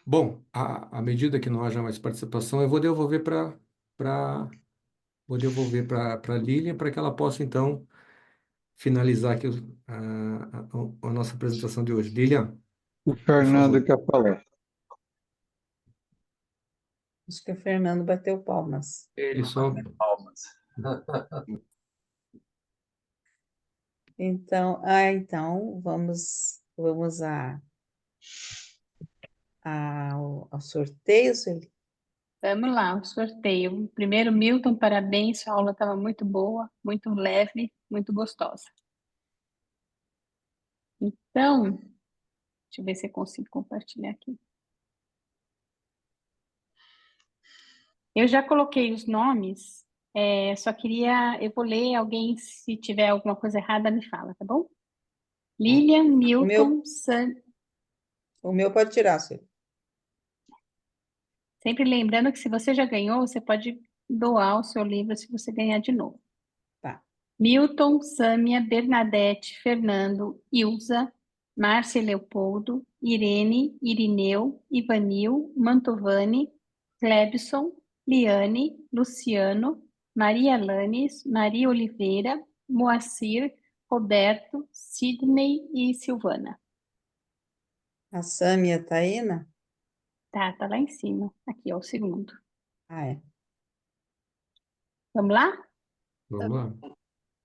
Bom, à medida que não haja mais participação, eu vou devolver para para a Lilian para que ela possa, então, finalizar aqui a nossa apresentação de hoje. Lilian, O por Fernando favor. quer falar. Acho que o Fernando bateu palmas. Ele só... Palmas. Então vamos ao sorteio, Sueli. Vamos lá, o sorteio. Primeiro, Milton, parabéns, sua aula estava muito boa, muito leve, muito gostosa. Então, deixa eu ver se eu consigo compartilhar aqui. Eu já coloquei os nomes, eu vou ler, alguém, se tiver alguma coisa errada, me fala, tá bom? Lilian, Milton, O meu pode tirar, Sueli. sempre lembrando que se você já ganhou, você pode doar o seu livro se você ganhar de novo. Tá. Milton, Sâmia, Bernadette, Fernando, Ilza, Márcia e Leopoldo, Irene, Irineu, Ivanil, Mantovani, Clebson, Liane, Luciano, Maria Lanes, Maria Oliveira, Moacir, Roberto, Sidney e Silvana. A Sâmia tá aí, né? Tá lá em cima. Aqui, ó, o segundo. Ah, é. Vamos lá? Vamos lá.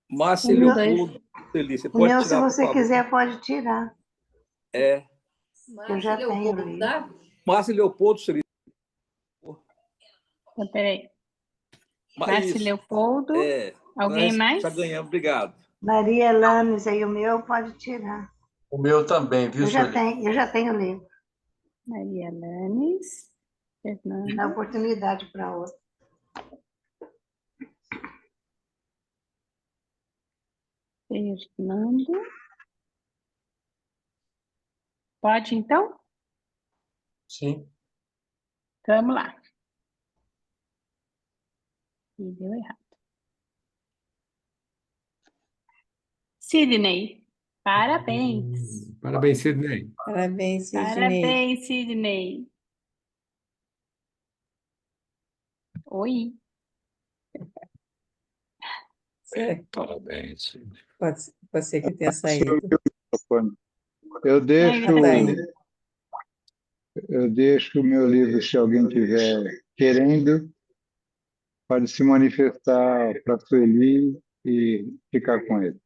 Márcia Um, Leopoldo, Celi, você O pode meu, se tirar, por você favor? quiser, pode tirar. É. Eu já tenho o livro. Márcia Leopoldo, Celi. Então, peraí. Mas Márcia isso. Leopoldo. Alguém Nós mais? já ganhamos, obrigado. Maria Lames, aí o meu pode tirar. O meu também, viu, Eu Sueli? já tenho o livro. Maria Lanes. Dá Fernando. oportunidade para outra. Fernando. Pode, então? Sim. Vamos lá. E deu errado. Sidney, parabéns. Parabéns, Sidney. Parabéns, Sidney. Parabéns, Sidney. Oi. Parabéns. Pode ser que tenha saído. Eu deixo, Tá aí. eu deixo o meu livro, se alguém tiver querendo, pode se manifestar para a Sueli e ficar com ele.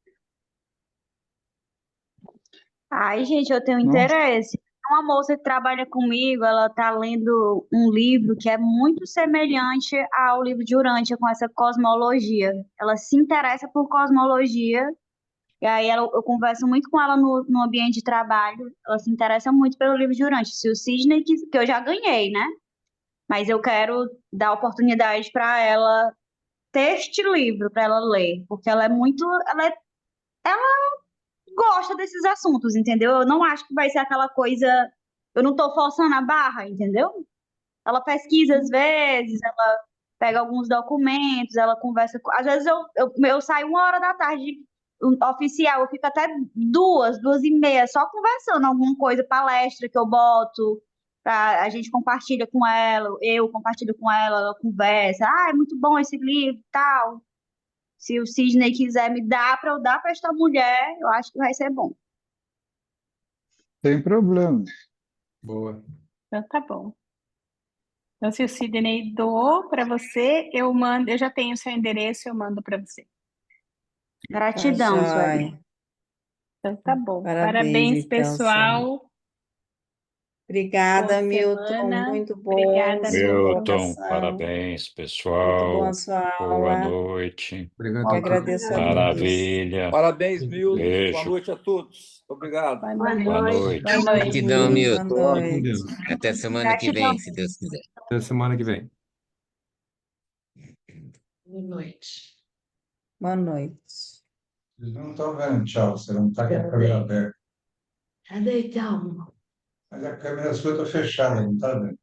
Ai, gente, eu tenho Não? interesse. Uma moça que trabalha comigo, ela tá lendo um livro que é muito semelhante ao livro de Urântia, com essa cosmologia. Ela se interessa por cosmologia, e aí eu converso muito com ela no ambiente de trabalho. Ela se interessa muito pelo livro de Urântia. Se o Sidney, que eu já ganhei, né? Mas eu quero dar oportunidade para ela ter este livro para ela ler, porque ela é muito. Ela gosta desses assuntos, entendeu? Eu não acho que vai ser aquela coisa. Eu não tô forçando a barra, entendeu? Ela pesquisa às vezes, ela pega alguns documentos, ela conversa. Às vezes eu saio 1 hora da tarde oficial, eu fico até 2h30, só conversando alguma coisa, palestra que eu boto, a gente compartilha com ela, eu compartilho com ela, ela conversa. Ah, é muito bom esse livro e tal. Se o Sidney quiser me dar para eu dar para esta mulher, eu acho que vai ser bom. Sem problema. Boa. Então tá bom. Então, se o Sidney doou para você, eu já tenho o seu endereço, eu mando para você. Gratidão, Tá Sueli. joia. Então tá bom. Parabéns, então, pessoal. Obrigada, Boa Milton. semana. Muito bom Obrigada, sua Milton. Milton, colocação. parabéns, Muito boa a pessoal. sua Boa aula. noite. Obrigado, Eu doutor. agradeço a todos. Maravilha. Parabéns, Milton. Boa Beijo. noite a todos. Obrigado. Boa Boa noite. Boa noite. noite. Boa noite. Gratidão, Boa Milton. Fique com noite. Deus. Até semana que vem, se Deus quiser. Até semana que vem. Boa noite. Boa noite. Vocês não estão vendo, tchau. Você não está com a câmera aberta. Cadê, Thelma? Mas a câmera sua está fechada, não está vendo?